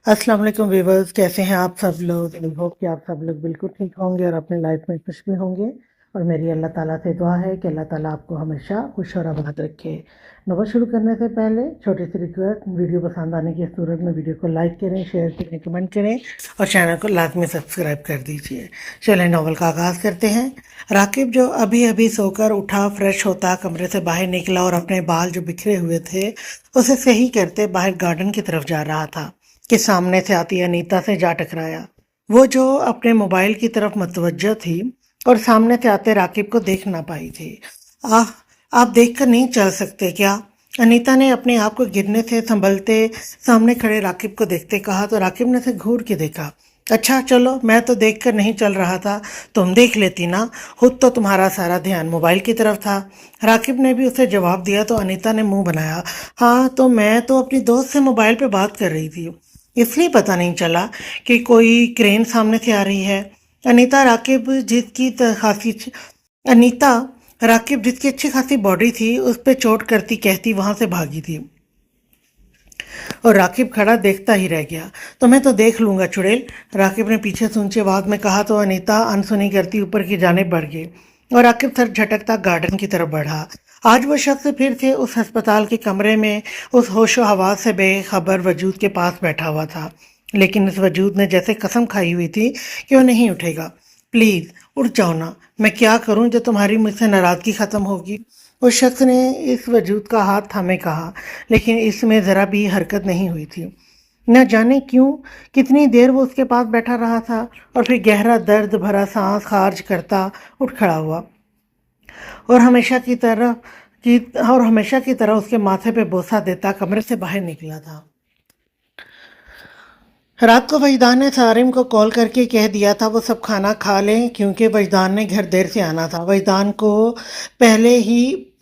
अस्सलाम वालेकुम व्यूवर्स, कैसे हैं आप सब लोग। आई होप कि आप सब लोग बिल्कुल ठीक होंगे और अपनी लाइफ में खुश भी होंगे। और मेरी अल्लाह ताला से दुआ है कि अल्लाह ताला आपको हमेशा खुश और आबाद रखे। नवा शुरू करने से पहले छोटी सी रिक्वेस्ट, वीडियो पसंद आने की सूरत में वीडियो को लाइक करें, शेयर करें, कमेंट करें और चैनल को लाजमी सब्सक्राइब कर दीजिए। चलें नॉवल का आगाज़ करते हैं। राकिब जो अभी अभी सोकर उठा, फ्रेश होता कमरे से बाहर निकला और अपने बाल जो बिखरे हुए थे उसे सही करते बाहर गार्डन की तरफ जा रहा था कि सामने से आती अनीता से जा टकराया। वो जो अपने मोबाइल की तरफ मतवज्जो थी और सामने से आते राकिब को देख ना पाई थी। आह, आप देखकर नहीं चल सकते क्या? अनीता ने अपने आप को गिरने से संभलते सामने खड़े राकिब को देखते कहा तो राकिब ने उसे घूर के देखा। अच्छा चलो, मैं तो देखकर नहीं चल रहा था, तुम देख लेती ना, खुद तो तुम्हारा सारा ध्यान मोबाइल की तरफ था। राकिब ने भी उसे जवाब दिया तो अनीता ने मुंह बनाया। हाँ तो मैं तो अपनी दोस्त से मोबाइल पे बात कर रही थी, इसलिए पता नहीं चला कि कोई क्रेन सामने से आ रही है। अनीता राकिब जिसकी खासी अनीता राकिब जिसकी अच्छी खासी बॉडी थी उस पे चोट करती कहती वहां से भागी थी और राकिब खड़ा देखता ही रह गया। तो मैं तो देख लूंगा चुड़ैल, राकिब ने पीछे से ऊंची आवाज में कहा तो अनीता अनसुनी करती ऊपर की जानिब बढ़ गई और राकिब सर झटकता गार्डन की तरफ बढ़ा। आज वो शख्स फिर से उस अस्पताल के कमरे में उस होशो हवास से बेखबर वजूद के पास बैठा हुआ था, लेकिन इस वजूद ने जैसे कसम खाई हुई थी कि वो नहीं उठेगा। प्लीज उठ जाओ ना, मैं क्या करूं जो तुम्हारी मुझसे नाराजगी खत्म होगी। उस शख्स ने इस वजूद का हाथ थामे कहा, लेकिन इसमें जरा भी हरकत नहीं हुई थी। न जाने क्यों कितनी देर वो उसके पास बैठा रहा था और फिर गहरा दर्द भरा सांस खारिज करता उठ खड़ा हुआ और हमेशा की तरह उसके माथे पे बोसा देता कमरे से बाहर निकला था। रात को वजदान ने सारिम को कॉल करके कह दिया था वो सब खाना खा लें, क्योंकि वजदान ने घर देर से आना था।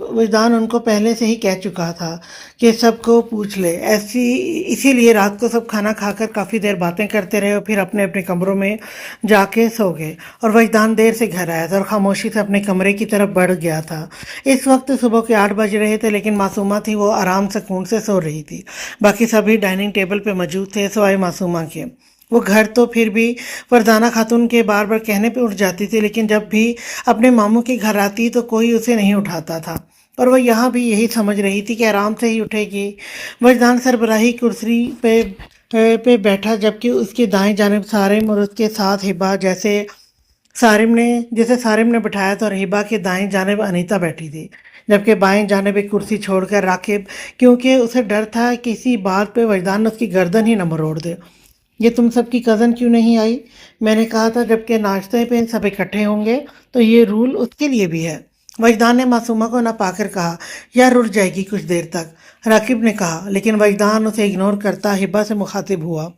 वजदान उनको पहले से ही कह चुका था कि सबको पूछ ले। इसीलिए रात को सब खाना खाकर काफ़ी देर बातें करते रहे और फिर अपने अपने कमरों में जाके सो गए और वजदान देर से घर आया था और खामोशी से अपने कमरे की तरफ बढ़ गया था। इस वक्त सुबह के 8 बज रहे थे, लेकिन मासूमा थी, वो आराम सुकून से सो रही थी। बाकी सभी डाइनिंग टेबल पे मौजूद थे सिवाय मासूमा के। वो घर तो फिर भी फरजाना खातून के बार बार कहने पे उठ जाती थी, लेकिन जब भी अपने मामू के घर आती तो कोई उसे नहीं उठाता था और वह यहाँ भी यही समझ रही थी कि आराम से ही उठेगी। वजदान सरबराही कुर्सी पे बैठा, जबकि उसकी दाएं जानिब सारिम और उसके साथ हिबा जैसे सारिम ने बिठाया था और हिबा के दाएं जानिब अनीता बैठी थी, जबकि बाएं जानिब एक कुर्सी छोड़कर राकिब, क्योंकि उसे डर था किसी बात पे वजदान उसकी गर्दन ही न मरोड़ दे। ये तुम सबकी कज़न क्यों नहीं आई? मैंने कहा था जबकि नाश्ते पे सब इकट्ठे होंगे तो ये रूल उसके लिए भी है। वजदान ने मासूमा को ना पाकर कहा। यार रुक जाएगी कुछ देर तक, राकिब ने कहा, लेकिन वजदान उसे इग्नोर करता हिबा से मुखातिब हुआ।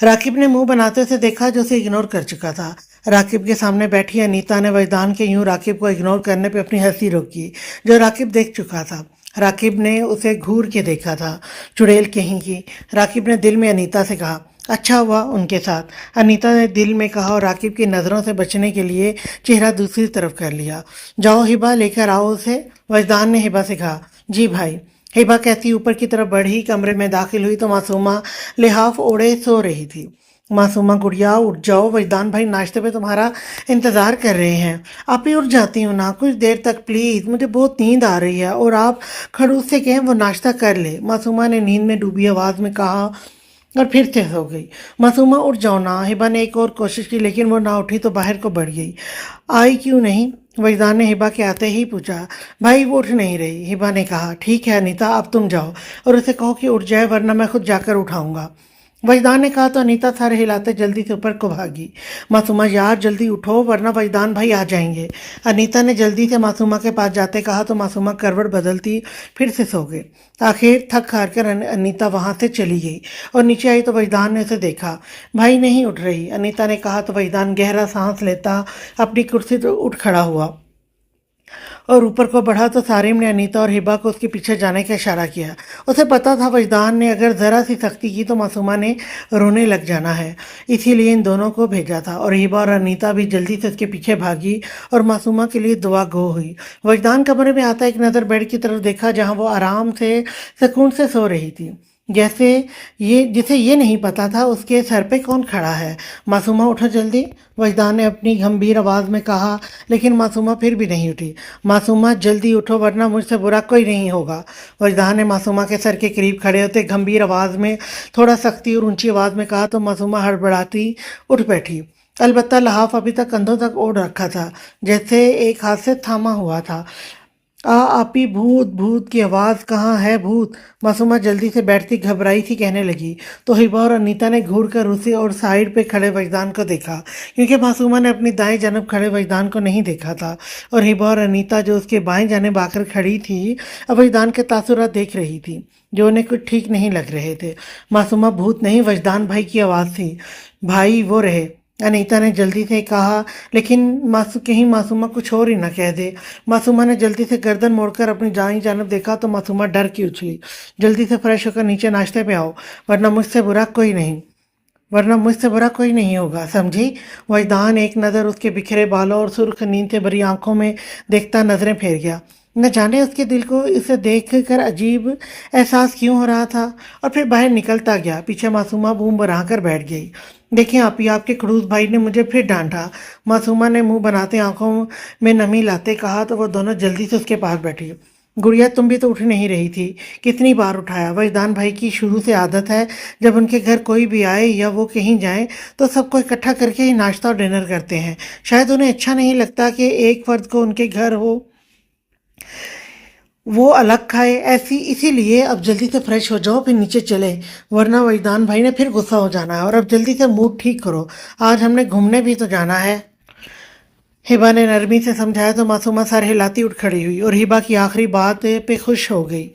राकिब ने मुंह बनाते उसे देखा जो उसे इग्नोर कर चुका था। राकिब के सामने बैठी अनीता ने वजदान के यूं राकिब को इग्नोर करने पे अपनी हंसी रोकी, जो राकिब देख चुका था। राकिब ने उसे घूर के देखा था। चुड़ैल कहीं की, राकिब ने दिल में अनीता से कहा। अच्छा हुआ उनके साथ, अनीता ने दिल में कहा और राकिब की नज़रों से बचने के लिए चेहरा दूसरी तरफ कर लिया। जाओ हिबा, लेकर आओ उसे, वजदान ने हिबा से कहा। जी भाई, हिबा कहती ऊपर की तरफ बढ़ी। कमरे में दाखिल हुई तो मासूमा लिहाफ ओढ़े सो रही थी। मासूमा गुड़िया उठ जाओ, वजदान भाई नाश्ते पे तुम्हारा इंतज़ार कर रहे हैं। आप ही उठ जाती हूँ ना कुछ देर तक प्लीज़, मुझे बहुत नींद आ रही है और आप खड़ूस से कहें वो नाश्ता कर ले, मासूमा ने नींद में डूबी आवाज़ में कहा और फिर से सो गई। मासूमा उठ जाओ ना, हिबा ने एक और कोशिश की, लेकिन वो ना उठी तो बाहर को बढ़ गई। आई क्यों नहीं? वजदान ने हिबा के आते ही पूछा। भाई वो उठ नहीं रही, हिबा ने कहा। ठीक है अनीता, अब तुम जाओ और उसे कहो कि उठ जाए, वरना मैं खुद जाकर उठाऊंगा। वजदान ने कहा तो अनीता सारे हिलाते जल्दी से ऊपर को भागी। मासूमा यार जल्दी उठो वरना वजदान भाई आ जाएंगे। अनीता ने जल्दी से मासूमा के पास जाते कहा तो मासूमा करवट बदलती फिर से सो गए। आखिर थक हार कर अनीता वहां से चली गई और नीचे आई तो वजदान ने उसे देखा। भाई नहीं उठ रही, अनीता ने कहा तो वजदान गहरा सांस लेता अपनी कुर्सी से उठ खड़ा हुआ और ऊपर को बढ़ा तो सारिम ने अनीता और हिबा को उसके पीछे जाने का इशारा किया। उसे पता था वजदान ने अगर ज़रा सी सख्ती की तो मासूमा ने रोने लग जाना है, इसीलिए इन दोनों को भेजा था और हिबा और अनीता भी जल्दी से उसके पीछे भागी और मासूमा के लिए दुआ गो हुई। वजदान कमरे में आता एक नज़र बेड की तरफ देखा जहाँ वो आराम से सुकून से सो रही थी। جیسے جسے یہ نہیں پتا تھا اس کے سر پہ کون کھڑا ہے۔ معصومہ اٹھو جلدی، وجدان نے اپنی گمبھیر آواز میں کہا، لیکن معصومہ پھر بھی نہیں اٹھی۔ معصومہ جلدی اٹھو ورنہ مجھ سے برا کوئی نہیں ہوگا۔ وجدان نے معصومہ کے سر کے قریب کھڑے ہوتے گمبھیر آواز میں تھوڑا سختی اور اونچی آواز میں کہا تو معصومہ ہڑبڑاتی اٹھ بیٹھی۔ البتہ لحاف ابھی تک کندھوں تک اوڑھ رکھا تھا، جیسے ایک ہاتھ سے تھاما ہوا تھا۔ آپی بھوت بھوت کی آواز، کہاں ہے بھوت؟ معصومہ جلدی سے بیٹھتی گھبرائی سی کہنے لگی تو ہبا اور انیتا نے گھور کر اسے اور سائیڈ پہ کھڑے وجدان کو دیکھا، کیونکہ معصومہ نے اپنی دائیں جانب کھڑے وجدان کو نہیں دیکھا تھا، اور ہبا اور انیتا جو اس کے بائیں جانب آ کر کھڑی تھی اب وجدان کے تاثرات دیکھ رہی تھی جو انہیں کچھ ٹھیک نہیں لگ رہے تھے۔ معصومہ بھوت نہیں، وجدان بھائی کی آواز تھی۔ بھائی وہ رہے، انیتا نے جلدی سے کہا، لیکن کہیں معصومہ کچھ اور ہی نہ کہہ دے۔ معصومہ نے جلدی سے گردن موڑ کر اپنی دائیں جانب دیکھا تو معصومہ ڈر کی اچھلی، جلدی سے فریش ہو کر نیچے ناشتے پہ آؤ ورنہ مجھ سے برا کوئی نہیں ہوگا، سمجھی؟ وجدان ایک نظر اس کے بکھرے بالوں اور سرخ نیند سے بھری آنکھوں میں دیکھتا نظریں پھیر گیا۔ نہ جانے اس کے دل کو اسے دیکھ کر عجیب احساس کیوں ہو رہا تھا، اور پھر باہر نکلتا گیا۔ پیچھے معصومہ بوم برا کر بیٹھ گئی۔ دیکھیں آپی، آپ کے کھڑوس بھائی نے مجھے پھر ڈانٹا۔ معصومہ نے منہ بناتے آنکھوں میں نمی لاتے کہا تو وہ دونوں جلدی سے اس کے پاس بیٹھی۔ گڑیا تم بھی تو اٹھ نہیں رہی تھی، کتنی بار اٹھایا؟ وجدان بھائی کی شروع سے عادت ہے جب ان کے گھر کوئی بھی آئے یا وہ کہیں جائیں تو سب کو اکٹھا کر کے ہی ناشتہ اور ڈنر کرتے ہیں۔ شاید انہیں اچھا نہیں لگتا کہ ایک فرد کو ان کے گھر ہو وہ الگ کھائے، اسی لیے اب جلدی سے فریش ہو جاؤ پھر نیچے چلے، ورنہ وجدان بھائی نے پھر غصہ ہو جانا ہے۔ اور اب جلدی سے موڈ ٹھیک کرو، آج ہم نے گھومنے بھی تو جانا ہے۔ ہبا نے نرمی سے سمجھایا تو معصومہ سر ہلاتی اٹھ کھڑی ہوئی، اور ہبا کی آخری بات پہ خوش ہو گئی۔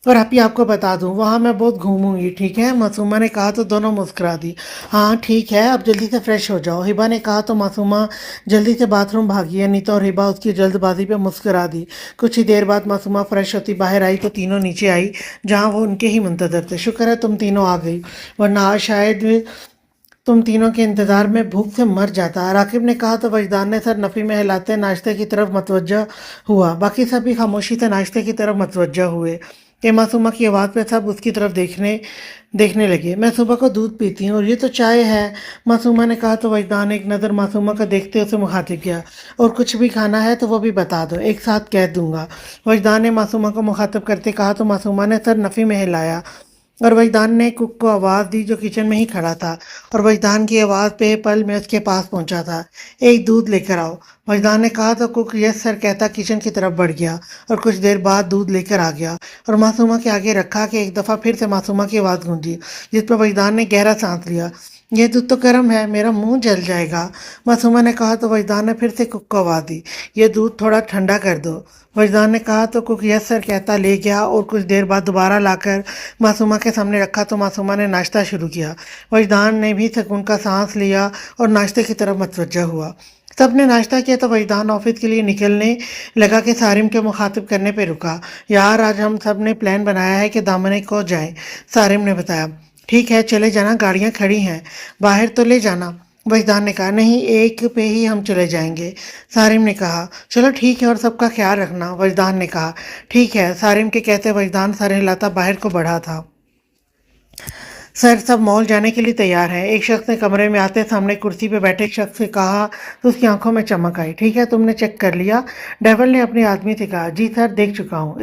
اور آپ کو بتا دوں وہاں میں بہت گھوموں گی، ٹھیک ہے؟ معصومہ نے کہا تو دونوں مسکرا دی۔ ہاں ٹھیک ہے، اب جلدی سے فریش ہو جاؤ، ہبا نے کہا تو معصومہ جلدی سے باتھ روم بھاگی۔ انیتا اور ہبا اس کی جلد بازی پہ مسکرا دی۔ کچھ ہی دیر بعد معصومہ فریش ہوتی باہر آئی تو تینوں نیچے آئی جہاں وہ ان کے ہی منتظر تھے۔ شکر ہے تم تینوں آ گئی، ورنہ آج شاید تم تینوں کے انتظار میں بھوک سے مر جاتا، راکب نے کہا تو وجدان نے سر نفی میں ہلاتے ناشتے کی طرف متوجہ ہوا۔ باقی سب بھی خاموشی سے ناشتے کی طرف متوجہ ہوئے کہ معصومہ کی آواز پہ سب اس کی طرف دیکھنے لگے۔ میں صبح کو دودھ پیتی ہوں اور یہ تو چائے ہے، معصومہ نے کہا تو وجدان ایک نظر معصومہ کا دیکھتے اسے مخاطب کیا، اور کچھ بھی کھانا ہے تو وہ بھی بتا دو، ایک ساتھ کہہ دوں گا۔ وجدان نے معصومہ کو مخاطب کرتے کہا تو معصومہ نے سر نفی میں ہلایا، اور وجدان نے کک کو آواز دی جو کچن میں ہی کھڑا تھا، اور وجدان کی آواز پہ پل میں اس کے پاس پہنچا تھا۔ ایک دودھ لے کر آؤ، وجدان نے کہا تو کک یس سر کہتا کچن کی طرف بڑھ گیا، اور کچھ دیر بعد دودھ لے کر آ گیا اور معصومہ کے آگے رکھا کہ ایک دفعہ پھر سے معصومہ کی آواز گونجی، جس پر وجدان نے گہرا سانس لیا۔ یہ دودھ تو گرم ہے، میرا منہ جل جائے گا، معصومہ نے کہا تو وجدان نے پھر سے کک کو آواز دی، یہ دودھ تھوڑا ٹھنڈا کر دو، وجدان نے کہا تو کک یس سر کہتا لے گیا، اور کچھ دیر بعد دوبارہ لا کر معصومہ کے سامنے رکھا تو معصومہ نے ناشتہ شروع کیا۔ وجدان نے بھی سکون کا سانس لیا اور ناشتے کی طرف متوجہ ہوا۔ سب نے ناشتہ کیا تو وجدان آفس کے لیے نکلنے لگا کہ سارم کے مخاطب کرنے پہ رکا۔ یار آج ہم سب نے پلان بنایا ہے کہ دامنے کو جائیں، سارم نے بتایا۔ ٹھیک ہے چلے جانا، گاڑیاں کھڑی ہیں، باہر تو لے جانا، وجدان نے کہا۔ نہیں، ایک پہ ہی ہم چلے جائیں گے، سارم نے کہا۔ چلو ٹھیک ہے، اور سب کا خیال رکھنا، وجدان نے کہا۔ ٹھیک ہے، سارم کے کہتے وجدان سر ہلاتا باہر کو بڑھا تھا۔ سر سب مال جانے کے لیے تیار ہیں، ایک شخص نے کمرے میں آتے سامنے کرسی پہ بیٹھے ایک شخص سے کہا تو اس کی آنکھوں میں چمک آئی۔ ٹھیک ہے، تم نے چیک کر لیا؟ ڈیول نے اپنے آدمی سے کہا۔ جی سر، دیکھ چکا ہوں۔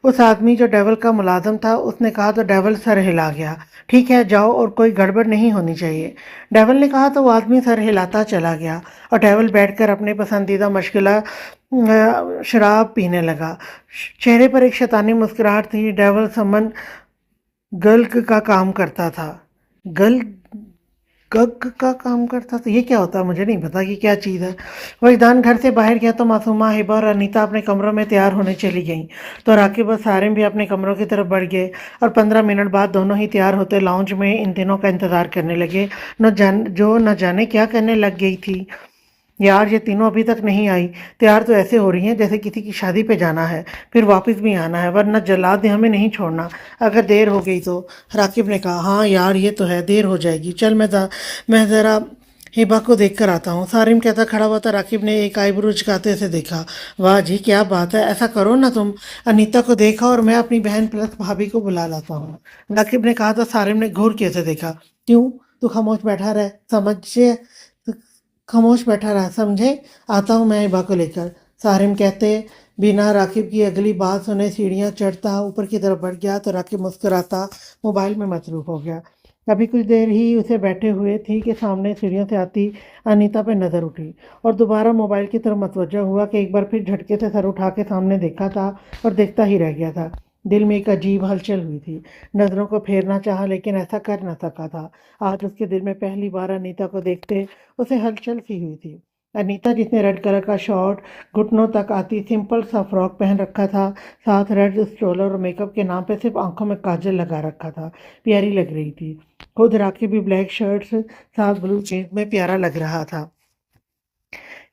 اس آدمی جو ڈیول کا ملازم تھا اس نے کہا تو ڈیول سر ہلا گیا۔ ٹھیک ہے جاؤ، اور کوئی گڑبڑ نہیں ہونی چاہیے، ڈیول نے کہا تو وہ آدمی سر ہلاتا چلا گیا، اور ڈیول بیٹھ کر اپنے پسندیدہ مشغلہ شراب پینے لگا۔ چہرے پر ایک شیطانی مسکراہٹ تھی۔ ڈیول سمن گلگ کا کام کرتا تھا۔ گگ کا کام کرتا تھا، یہ کیا ہوتا ہے؟ مجھے نہیں پتا کہ کیا چیز ہے۔ وجدان گھر سے باہر گیا تو معصومہ، ہبا اور انیتا اپنے کمروں میں تیار ہونے چلی گئیں تو راکب اور سارم بھی اپنے کمروں کی طرف بڑھ گئے، اور 15 منٹ بعد دونوں ہی تیار ہوتے لاؤنج میں ان تینوں کا انتظار کرنے لگے جو نہ جانے کیا کرنے لگ گئی تھی۔ یار یہ تینوں ابھی تک نہیں آئی، تیار تو ایسے ہو رہی ہیں جیسے کسی کی شادی پہ جانا ہے، پھر واپس بھی آنا ہے، ورنہ جلاد نے ہمیں نہیں چھوڑنا اگر دیر ہو گئی تو، راکب نے کہا۔ ہاں یار یہ تو ہے، دیر ہو جائے گی، چل میں ذرا हिबा को देख कर आता हूँ। सारिम कहता खड़ा हुआ था। राकिब ने एक आईब्रो झुकाते से देखा। वाह जी क्या बात है, ऐसा करो ना तुम। अनीता को देखा और मैं अपनी बहन प्लस भाभी को बुला लाता हूँ। राकिब ने कहा तो सारिम ने घूर के उसे देखा। क्यों? तू खामोश बैठा रहे, समझे? तू खामोश बैठा रहा, समझे? आता हूँ मैं हिबा को लेकर, सारिम कहते बिना राकिब की अगली बात सुने सीढ़ियाँ चढ़ता ऊपर की तरफ बढ़ गया तो राकिब मुस्कुराता मोबाइल में मसरूफ हो गया। अभी कुछ देर ही उसे बैठे हुए थी कि सामने सीढ़ियों से आती अनीता पे नज़र उठी और दोबारा मोबाइल की तरफ मतवज्जा हुआ कि एक बार फिर झटके से सर उठा के सामने देखा था और देखता ही रह गया था। दिल में एक अजीब हलचल हुई थी। नज़रों को फेरना चाहा लेकिन ऐसा कर न सका था। आज उसके दिल में पहली बार अनीता को देखते उसे हलचल सी हुई थी। अनीता जिसने रेड कलर का शॉर्ट घुटनों तक आती सिंपल सा फ्रॉक पहन रखा था, साथ रेड स्ट्रोलर और मेकअप के नाम पे सिर्फ आंखों में काजल लगा रखा था, प्यारी लग रही थी। खुद राखी भी ब्लैक शर्ट्स साथ ब्लू जीन्स में प्यारा लग रहा था।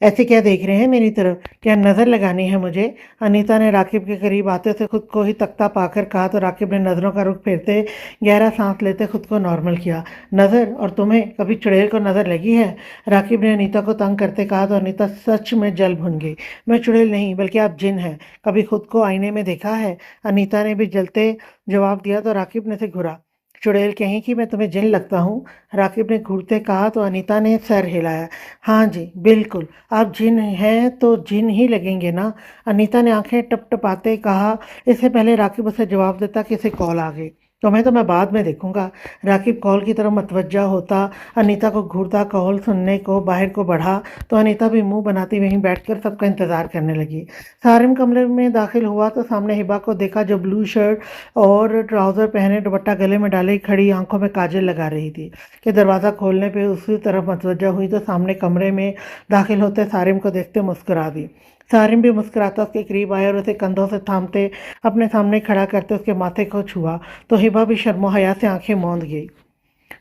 ऐसे क्या देख रहे हैं मेरी तरफ? क्या नज़र लगानी है मुझे? अनीता ने राकिब के करीब आते से खुद को ही तख्ता पाकर कहा तो राकिब ने नज़रों का रुख फेरते गहरा सांस लेते खुद को नॉर्मल किया। नज़र? और तुम्हें कभी चुड़ैल को नज़र लगी है? राकिब ने अनीता को तंग करते कहा तो अनीता सच में जल भुन गई। मैं चुड़ैल नहीं बल्कि आप जिन हैं। कभी खुद को आईने में देखा है? अनीता ने भी जलते जवाब दिया तो राकिब ने से घुरा। चुड़ैल कहीं कि मैं तुम्हें जिन लगता हूँ? राकिब ने घूरते कहा तो अनीता ने सर हिलाया। हाँ जी बिल्कुल, आप जिन हैं तो जिन ही लगेंगे ना। अनीता ने आंखें टपटपाते कहा। इससे पहले राकिब उसे जवाब देता कि इसे कॉल आ गई। तुम्हें तो मैं बाद में देखूंगा। राकिब कॉल की तरफ मतवज्जा होता अनीता को घूरता कॉल सुनने को बाहर को बढ़ा तो अनीता भी मुंह बनाती वहीं बैठकर सबका इंतजार करने लगी। सारिम कमरे में दाखिल हुआ तो सामने हिबा को देखा जो ब्लू शर्ट और ट्राउज़र पहने दुपट्टा गले में डाले खड़ी आंखों में काजल लगा रही थी कि दरवाज़ा खोलने पे उसी तरफ मतवज्जा हुई तो सामने कमरे में दाखिल होते सारिम को देखते मुस्कुरा दी। सारिम भी मुस्कुराता उसके करीब आया और उसे कंधों से थामते अपने सामने खड़ा करते उसके माथे को छुआ तो हिबा भी शर्मो हया से आंखें मूंद गई।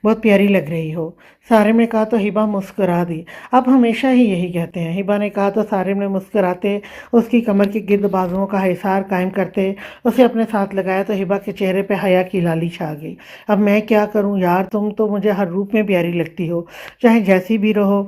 बहुत प्यारी लग रही हो, सारिम ने कहा तो हिबा मुस्कुरा दी। आप हमेशा ही यही कहते हैं, हिबा ने कहा तो सारिम ने मुस्कुराते उसकी कमर के गिर्द बाजुओं का हिसार कायम करते उसे अपने साथ लगाया तो हिबा के चेहरे पे हया की लाली छा गई। अब मैं क्या करूं यार, तुम तो मुझे हर रूप में प्यारी लगती हो, चाहे जैसी भी रहो।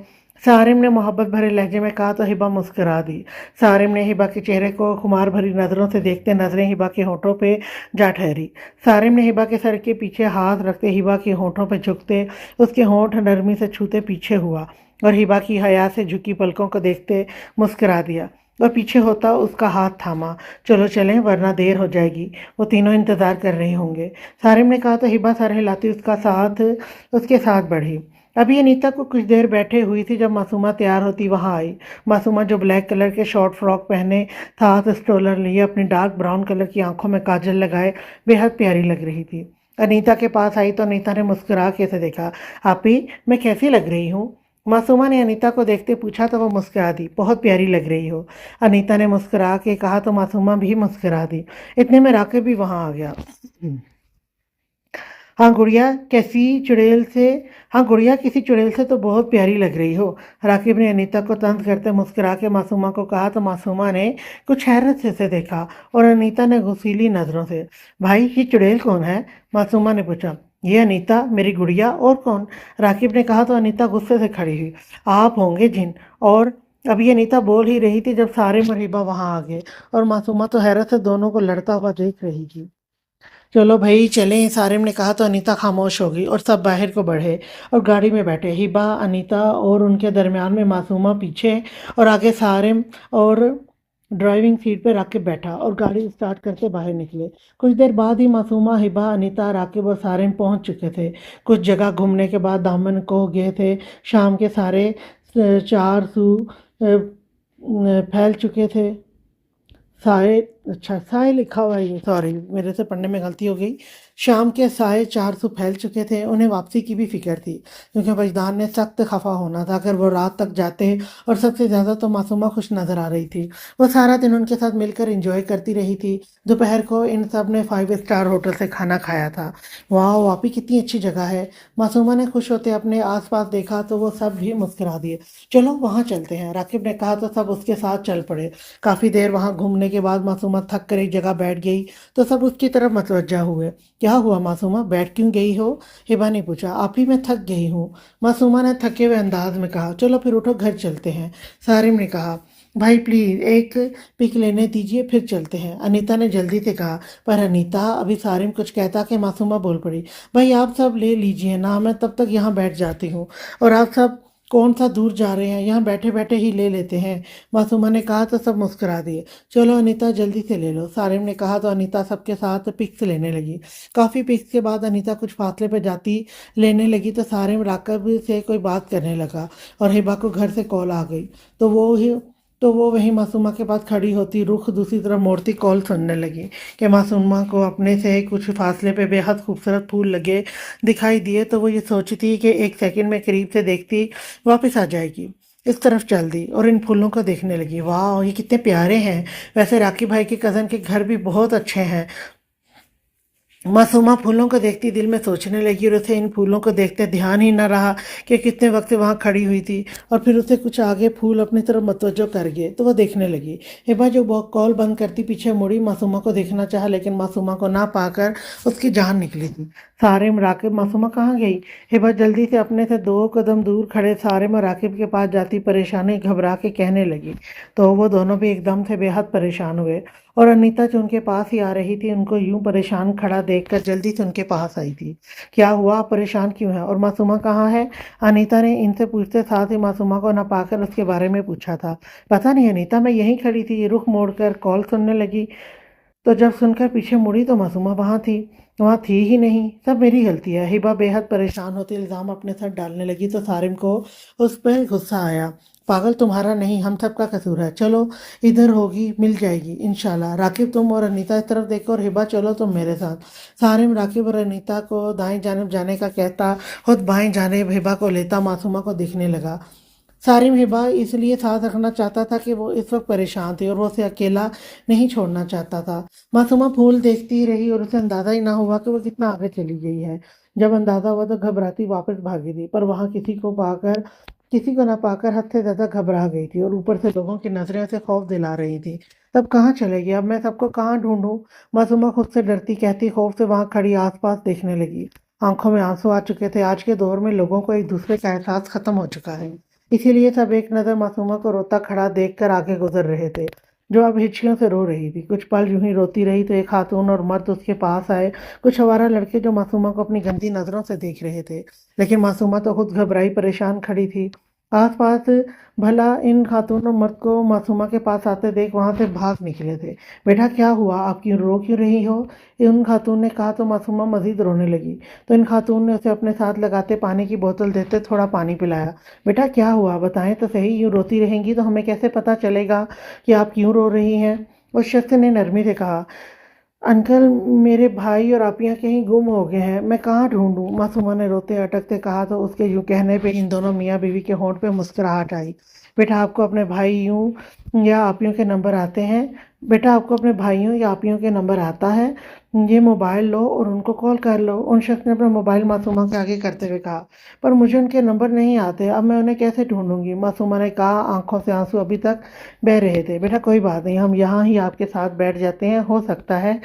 सारिम ने मोहब्बत भरे लहजे में कहा तो हिबा मुस्कुरा दी। सारिम ने हिबा के चेहरे को खुमार भरी नज़रों से देखते नजरें हिबा के होठों पे जा ठहरी। सारिम ने हिबा के सर के पीछे हाथ रखते हिबा के होठों पे झुकते उसके होंठ नरमी से छूते पीछे हुआ और हिबा की हया से झुकी पलकों को देखते मुस्कुरा दिया और पीछे होता उसका हाथ थामा। चलो चलें वरना देर हो जाएगी। वो तीनों इंतज़ार कर रहे होंगे। सारिम ने कहा तो हिबा सर हिलाती उसके साथ बढ़ी। अभी अनीता को कुछ देर बैठे हुई थी जब मासूमा तैयार होती वहां आई। मासूमा जो ब्लैक कलर के शॉर्ट फ्रॉक पहने साथ स्ट्रोलर लिए अपनी डार्क ब्राउन कलर की आंखों में काजल लगाए बेहद प्यारी लग रही थी। अनीता के पास आई तो अनीता ने मुस्कुरा के उसे देखा। आपी मैं कैसी लग रही हूँ? मासूमा ने अनीता को देखते पूछा तो वो मुस्कुरा दी। बहुत प्यारी लग रही हो, अनीता ने मुस्कुरा के कहा तो मासूमा भी मुस्कुरा दी। इतने में राकिब भी वहां आ गया। हाँ गुड़िया कैसी चुड़ैल से हाँ गुड़िया किसी चुड़ैल से तो बहुत प्यारी लग रही हो, राकिब ने अनीता को तंज करते मुस्कुरा के मासूमा को कहा तो मासूमा ने कुछ हैरत से उसे देखा और अनीता ने गुस्सीली नज़रों से। भाई ये चुड़ैल कौन है? मासूमा ने पूछा। ये अनीता मेरी गुड़िया, और कौन? राकिब ने कहा तो अनीता गुस्से से खड़ी हुई। आप होंगे जिन। और अभी अनीता बोल ही रही थी जब सारे मरीबा वहां आ गए और मासूमा तो हैरत से दोनों को लड़ता हुआ देख रही थी। चलो भाई चलें, सारिम ने कहा तो अनीता खामोश हो गई और सब बाहर को बढ़े और गाड़ी में बैठे। हिबा अनीता और उनके दरमियान में मासूमा पीछे और आगे सारिम और ड्राइविंग सीट पर राकिब बैठा और गाड़ी स्टार्ट करके बाहर निकले। कुछ देर बाद ही मासूमा हिबा अनीता राकिब और सारिम पहुंच चुके थे। कुछ जगह घूमने के बाद दामन को गए थे। शाम के सारे 4 सू फैल चुके थे। साए, अच्छा साए लिखा हुआ है ये, सॉरी मेरे से पढ़ने में गलती हो गई। शाम के साए 400 फैल चुके थे। उन्हें वापसी की भी फिक्र थी क्योंकि वजदान ने सख्त खफा होना था अगर वो रात तक जाते और सबसे ज़्यादा तो मासूमा खुश नज़र आ रही थी। वो सारा दिन उनके साथ मिलकर एंजॉय करती रही थी। दोपहर को इन सब ने 5 स्टार होटल से खाना खाया था। वाह वापी कितनी अच्छी जगह है। मासूमा ने खुश होते अपने आसपास देखा तो वो सब भी मुस्कुरा दिए। चलो वहाँ चलते हैं, राकिब ने कहा तो सब उसके साथ चल पड़े। काफ़ी देर वहाँ घूमने के बाद मासूमा मासूमा थक कर एक जगह बैठ गई तो सब उसकी तरफ मतवज्जा हुए। क्या हुआ मासूमा, बैठ क्यों गई हो? हिबा ने पूछा। आप ही, मैं थक गई हूँ, मासूमा ने थके हुए अंदाज में कहा। चलो फिर उठो, घर चलते हैं, सारिम ने कहा। भाई प्लीज एक पिक लेने दीजिए, फिर चलते हैं, अनीता ने जल्दी से कहा। पर अनीता, अभी सारिम कुछ कहता कि मासूमा बोल पड़ी। भाई आप सब ले लीजिए ना, मैं तब तक यहाँ बैठ जाती हूँ। और आप सब कौन सा दूर जा रहे हैं, यहाँ बैठे बैठे ही ले लेते हैं, मासूमा ने कहा तो सब मुस्कुरा दिए। चलो अनीता जल्दी से ले लो, सारिम ने कहा तो अनीता सबके साथ पिक्स लेने लगी। काफ़ी पिक्स के बाद अनीता कुछ फासले पर जाती लेने लगी तो सारिम राकब से कोई बात करने लगा और हिबा को घर से कॉल आ गई। तो वो वहीं मासूमा के पास खड़ी होती रुख दूसरी तरफ मोड़ती कॉल सुनने लगी कि मासूमा को अपने से कुछ फासले पे बेहद खूबसूरत फूल लगे दिखाई दिए तो वो ये सोचती कि एक सेकंड में करीब से देखती वापस आ जाएगी। इस तरफ चल दी और इन फूलों को देखने लगी। वाह, ये कितने प्यारे हैं। वैसे राकी भाई के कज़न के घर भी बहुत अच्छे हैं। मासूमा फूलों को देखती दिल में सोचने लगी और उसे इन फूलों को देखते ध्यान ही न रहा कि कितने वक्त से वहाँ खड़ी हुई थी। और फिर उसे कुछ आगे फूल अपनी तरफ मतवज्जो कर गए तो वह देखने लगी। हिबा जो कॉल बंद करती पीछे मुड़ी, मासूमा को देखना चाहा लेकिन मासूमा को ना पाकर उसकी जान निकली थी। सारिम, राकिब, मासूमा कहाँ गई? हिबा जल्दी से अपने से 2 कदम दूर खड़े सारिम और राकिब के पास जाती परेशानी घबरा के कहने लगी। तो वो दोनों भी एकदम से बेहद परेशान हुए और अनीता जो उनके पास ही आ रही थी उनको यूं परेशान खड़ा देखकर जल्दी से उनके पास आई थी। क्या हुआ, आप परेशान क्यों हैं? और मासूमा कहाँ है? अनीता ने इनसे पूछते साथ ही मासूमा को न पाकर उसके बारे में पूछा था। पता नहीं अनीता, मैं यहीं खड़ी थी, रुख मोड़कर कॉल सुनने लगी तो जब सुनकर पीछे मुड़ी तो मासूमा वहाँ थी ही नहीं। सब मेरी गलती है। हिबा बेहद परेशान होती इल्ज़ाम अपने सर डालने लगी तो सारिम को उस पर गुस्सा आया। पागल, तुम्हारा नहीं हम सब का कसूर है। चलो इधर होगी, मिल जाएगी इंशाल्लाह। राकिब तुम और अनीता इस तरफ देखो और हिबा चलो तुम मेरे साथ। सारिम राकिब और अनीता को दाएं जानब जाने का कहता खुद बाएं जाने हिबा को लेता मासूमा को दिखने लगा। सारिम हिबा इसलिए साथ रखना चाहता था कि वो इस वक्त परेशान थी और वो उसे अकेला नहीं छोड़ना चाहता था। मासूमा फूल देखती रही और उसे अंदाज़ा ही ना हुआ कि वो कितना आगे चली गई है। जब अंदाज़ा हुआ तो घबराती वापस भागी थी पर वहाँ किसी को ना पाकर हद से ज़्यादा घबरा गई थी और ऊपर से लोगों की नज़रें उसे खौफ दिला रही थी। तब कहाँ चलेगी, अब मैं सबको कहाँ ढूंढूं? मासूमा खुद से डरती कहती खौफ से वहाँ खड़ी आसपास देखने लगी। आंखों में आंसू आ चुके थे। आज के दौर में लोगों को एक दूसरे का एहसास खत्म हो चुका है, इसीलिए सब एक नज़र मासूमा को रोता खड़ा देखकर आगे गुजर रहे थे जो अब हिचकियों से रो रही थी। कुछ पल यूं ही रोती रही तो एक खातून और मर्द उसके पास आए, कुछ आवारा लड़के जो मासूमा को अपनी गंदी नज़रों से देख रहे थे। लेकिन मासूमा तो खुद घबराई परेशान खड़ी थी। आसपास भला इन खातून और मर्द को मासूमा के पास आते देख वहां से भाग निकले थे। बेटा क्या हुआ, आप क्यों रही हो? उन खातून ने कहा तो मासूमा मजीद रोने लगी। तो इन खातून ने उसे अपने साथ लगाते पानी की बोतल देते थोड़ा पानी पिलाया। बेटा क्या हुआ, बताएं तो सही, यूँ रोती रहेंगी तो हमें कैसे पता चलेगा कि आप क्यों रो रही हैं? उस शख्स ने नरमी से कहा। अंकल, मेरे भाई और आपियाँ कहीं गुम हो गए हैं, मैं कहाँ ढूंढूं? मासूमा ने रोते अटकते कहा तो उसके यूं कहने पे इन दोनों मियाँ बीवी के होंठ पे मुस्कुराहट आई। बेटा आपको अपने भाइयों या आपियों के नंबर आते हैं? बेटा आपको अपने भाइयों या आपियों के नंबर आता है? ये मोबाइल लो और उनको कॉल कर लो। उन शख्स ने अपना मोबाइल मासूमा के आगे करते हुए कहा। पर मुझे उनके नंबर नहीं आते, अब मैं उन्हें कैसे ढूंढूंगी? मासूमा ने कहा, आंखों से आंसू अभी तक बह रहे थे। बेटा कोई बात नहीं, हम यहाँ ही आपके साथ बैठ जाते हैं, हो सकता है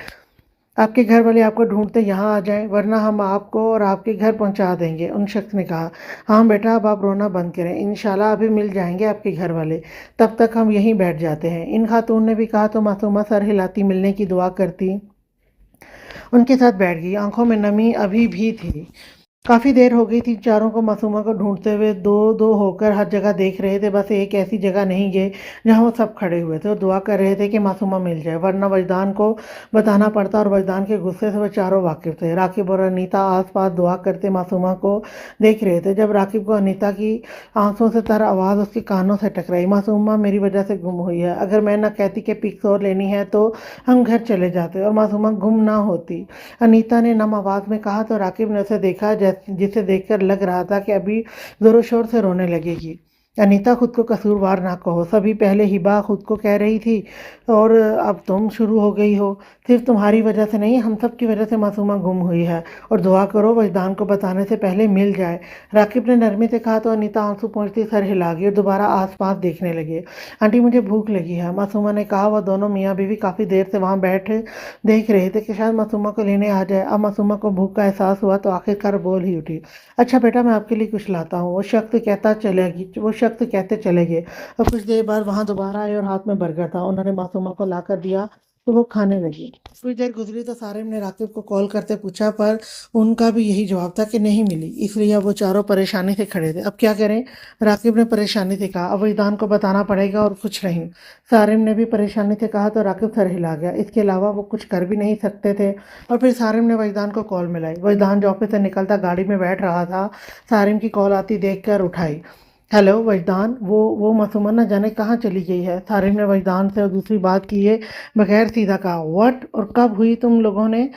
आपके घर वाले आपको ढूंढते यहाँ आ जाएं, वरना हम आपको और आपके घर पहुंचा देंगे। उन शख्स ने कहा। हाँ बेटा, अब आप रोना बंद करें, इंशाल्लाह अभी मिल जाएंगे आपके घर वाले, तब तक हम यहीं बैठ जाते हैं। इन खातून ने भी कहा तो मासूमा सर हिलाती मिलने की दुआ करती उनके साथ बैठ गई। आंखों में नमी अभी भी थी। काफ़ी देर हो गई थी चारों को मासूमा को ढूंढते हुए, दो दो होकर हर जगह देख रहे थे। बस एक ऐसी जगह नहीं गए जहां वो सब खड़े हुए थे और दुआ कर रहे थे कि मासूमा मिल जाए, वरना वजदान को बताना पड़ता और वजदान के गुस्से से वो चारों वाकिफ थे। राकिब और अनीता आसपास दुआ करते मासूमा को देख रहे थे जब राकिब को अनीता की आंसू से तर आवाज़ उसके कानों से टकराई। मासूमा मेरी वजह से गुम हुई है, अगर मैं ना कहती कि पिक्स और लेनी है तो हम घर चले जाते और मासूमा गुम ना होती। अनीता ने नम आवाज़ में कहा तो राकिब ने उसे देखा जिसे देखकर लग रहा था कि अभी जोरों शोर से रोने लगेगी। अनीता खुद को कसूरवार ना कहो, सभी पहले हिबा खुद को कह रही थी और अब तुम शुरू हो गई हो। सिर्फ तुम्हारी वजह से नहीं, हम सब की वजह से मासूमा गुम हुई है, और दुआ करो वजदान को बताने से पहले मिल जाए। राकिब ने नरमी से कहा तो अनीता आंसू पोंछती सर हिला गई और दोबारा आसपास देखने लगे। आंटी मुझे भूख लगी है, मासूमा ने कहा। वह दोनों मियाँ बीवी काफ़ी देर से वहाँ बैठ देख रहे थे कि शायद मासूमा को लेने आ जाए। अब मासूमा को भूख का एहसास हुआ तो आखिरकार बोल ही उठी, अच्छा बेटा मैं आपके लिए कुछ लाता हूँ। वो शख्स कहते चले गए और कुछ देर बाद वहाँ दोबारा आए और हाथ में बर्गर था। उन्होंने मासूमा को ला कर दिया तो वो खाने लगी। कुछ देर गुजरी तो सारिम ने राकिब को कॉल करते पूछा, पर उनका भी यही जवाब था कि नहीं मिली। इसलिए अब वो चारों परेशानी से खड़े थे। अब क्या करें? राकिब ने परेशानी से कहा, अब वजदान को बताना पड़ेगा और कुछ नहीं। सारिम ने भी परेशानी से कहा तो राकिब सर हिला गया। इसके अलावा वो कुछ कर भी नहीं सकते थे। और फिर सारिम ने वजदान को कॉल मिलाई। वजदान जो ऑफिस से निकलता गाड़ी में बैठ रहा था, सारिम की कॉल आती देखकर उठाई। हेलो वजदान, वो मासूमा न जाने कहाँ चली गई है। सारिम ने वजदान से और दूसरी बात किए बगैर सीधा कहा, व्हाट, और कब हुई तुम लोगों ने?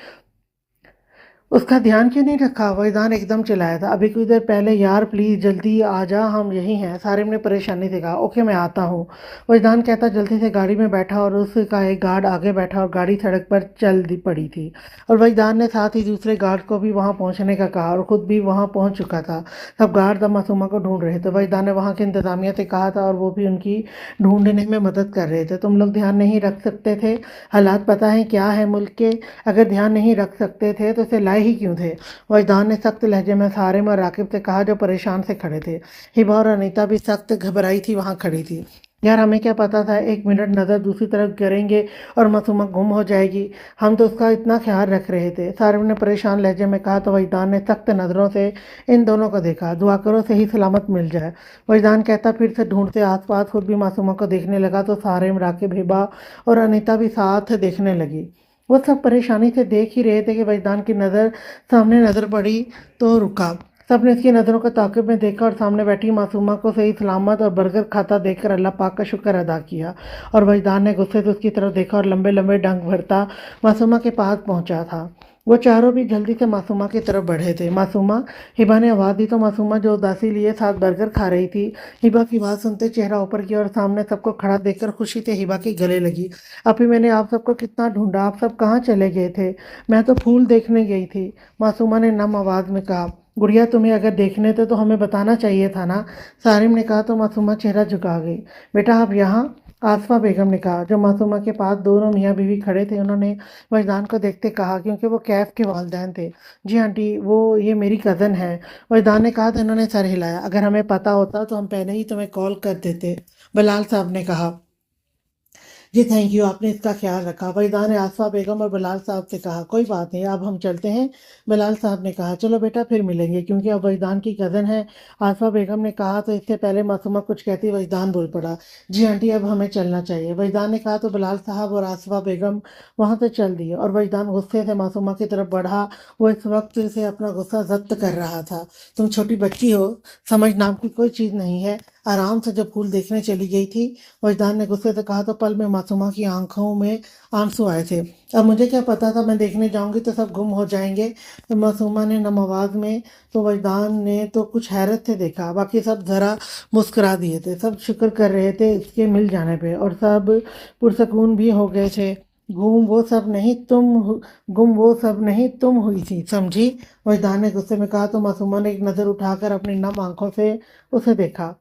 उसका ध्यान क्यों नहीं रखा? वहीदान एकदम चिल्लाया था, अभी कुछ देर पहले। यार प्लीज़ जल्दी आ जा, हम यहीं हैं। सारिम ने परेशानी से कहा, ओके मैं आता हूँ। वहीदान कहता जल्दी से गाड़ी में बैठा और उसका एक गार्ड आगे बैठा और गाड़ी सड़क पर चल दी पड़ी थी। और वहीदान ने साथ ही दूसरे गार्ड को भी वहाँ पहुँचने का कहा और ख़ुद भी वहाँ पहुँच चुका था। सब गार्ड अब मासूमा को ढूंढ रहे थे। वहीदान ने वहाँ की इंतज़ामिया से कहा था और वो भी उनकी ढूंढने में मदद कर रहे थे। तुम लोग ध्यान नहीं रख सकते थे? हालात पता है क्या है मुल्क के? अगर ध्यान नहीं रख सकते थे तो इसे लाए ही क्यों थे? वजदान ने सख्त लहजे में सारिम और राकिब से कहा जो परेशान से खड़े थे। हिबा और अनीता भी सख्त घबराई थी वहाँ खड़ी थी। यार हमें क्या पता था, एक मिनट नज़र दूसरी तरफ करेंगे और मासूमा गुम हो जाएगी। हम तो उसका इतना ख्याल रख रहे थे, सारिम ने परेशान लहजे में कहा। तो वजदान ने सख्त नज़रों से इन दोनों को देखा, दुआ करो सही सलामत मिल जाए। वजदान कहता फिर से ढूंढते आसपास, खुद भी मासूमा को देखने लगा तो सारिम, राकिब, हिबा और अनीता भी साथ देखने लगी। वो सब परेशानी से देख ही रहे थे कि वजदान की नज़र सामने नज़र पड़ी तो रुका। सबने इसकी नज़रों को ताक़ुब में देखा और सामने बैठी मासूमा को सही सलामत और बर्गर खाता देखकर अल्लाह पाक का शुक्र अदा किया। और वजदान ने गुस्से से उसकी तरफ देखा और लंबे लंबे डंक भरता मासूमा के पास पहुंचा था। वो चारों भी जल्दी से मासूमा की तरफ बढ़े थे। मासूमा, हिबा ने आवाज़ दी तो मासूमा जो उदासी लिए साथ बर्गर खा रही थी, हिबा की बात सुनते चेहरा ऊपर किया और सामने सबको खड़ा देखकर खुशी से हिबा के गले लगी। अभी मैंने आप सबको कितना ढूंढा, आप सब कहाँ चले गए थे? मैं तो फूल देखने गई थी, मासूमा ने नम आवाज़ में कहा। गुड़िया तुम्हें अगर देखने थे तो हमें बताना चाहिए था ना, सारिम ने कहा। तो मासूमा चेहरा झुका गई। बेटा आप यहाँ? आसफा बेगम ने कहा। जो मासूमा के पास दोनों मियाँ बीवी खड़े थे, उन्होंने वजदान को देखते कहा, क्योंकि वो कैफ के वालिदैन थे। जी आंटी, वो ये मेरी कज़न है। वजदान ने कहा तो इन्होंने सर हिलाया। अगर हमें पता होता तो हम पहले ही तुम्हें कॉल कर देते, बलाल साहब ने कहा। जी थैंक यू, आपने इसका ख्याल रखा। वहीदा ने आसफा बेगम और बिलाल साहब से कहा, कोई बात नहीं अब हम चलते हैं। बिलाल साहब ने कहा, चलो बेटा फिर मिलेंगे, क्योंकि अब वहीदान की कज़न है। आसफा बेगम ने कहा तो इससे पहले मासूमा कुछ कहती वहीदान बोल पड़ा, जी आंटी अब हमें चलना चाहिए। वहीदान ने कहा तो बिलाल साहब और आसफा बेगम वहाँ से चल दिए और वहीदान गुस्से से मासूमा की तरफ बढ़ा। वो इस वक्त से अपना गुस्सा जब्त कर रहा था। तुम छोटी बच्ची हो, समझ नाम की कोई चीज़ नहीं है। आराम से जब फूल देखने चली गई थी, वजदान ने गुस्से से कहा तो पल में मासूमा की आंखों में आंसू आए थे। अब मुझे क्या पता था मैं देखने जाऊंगी तो सब गुम हो जाएंगे। तो मासूमा ने नम आवाज़ में, तो वजदान ने तो कुछ हैरत से देखा। बाकी सब ज़रा मुस्कुरा दिए थे, सब शुक्र कर रहे थे इसके मिल जाने पे, और सब पुरसकून भी हो गए थे। गुम वो सब नहीं तुम हुई थी, समझी? वजदान ने गुस्से में कहा। तो मासूमा ने एक नज़र उठाकर अपनी नम आंखों से उसे देखा।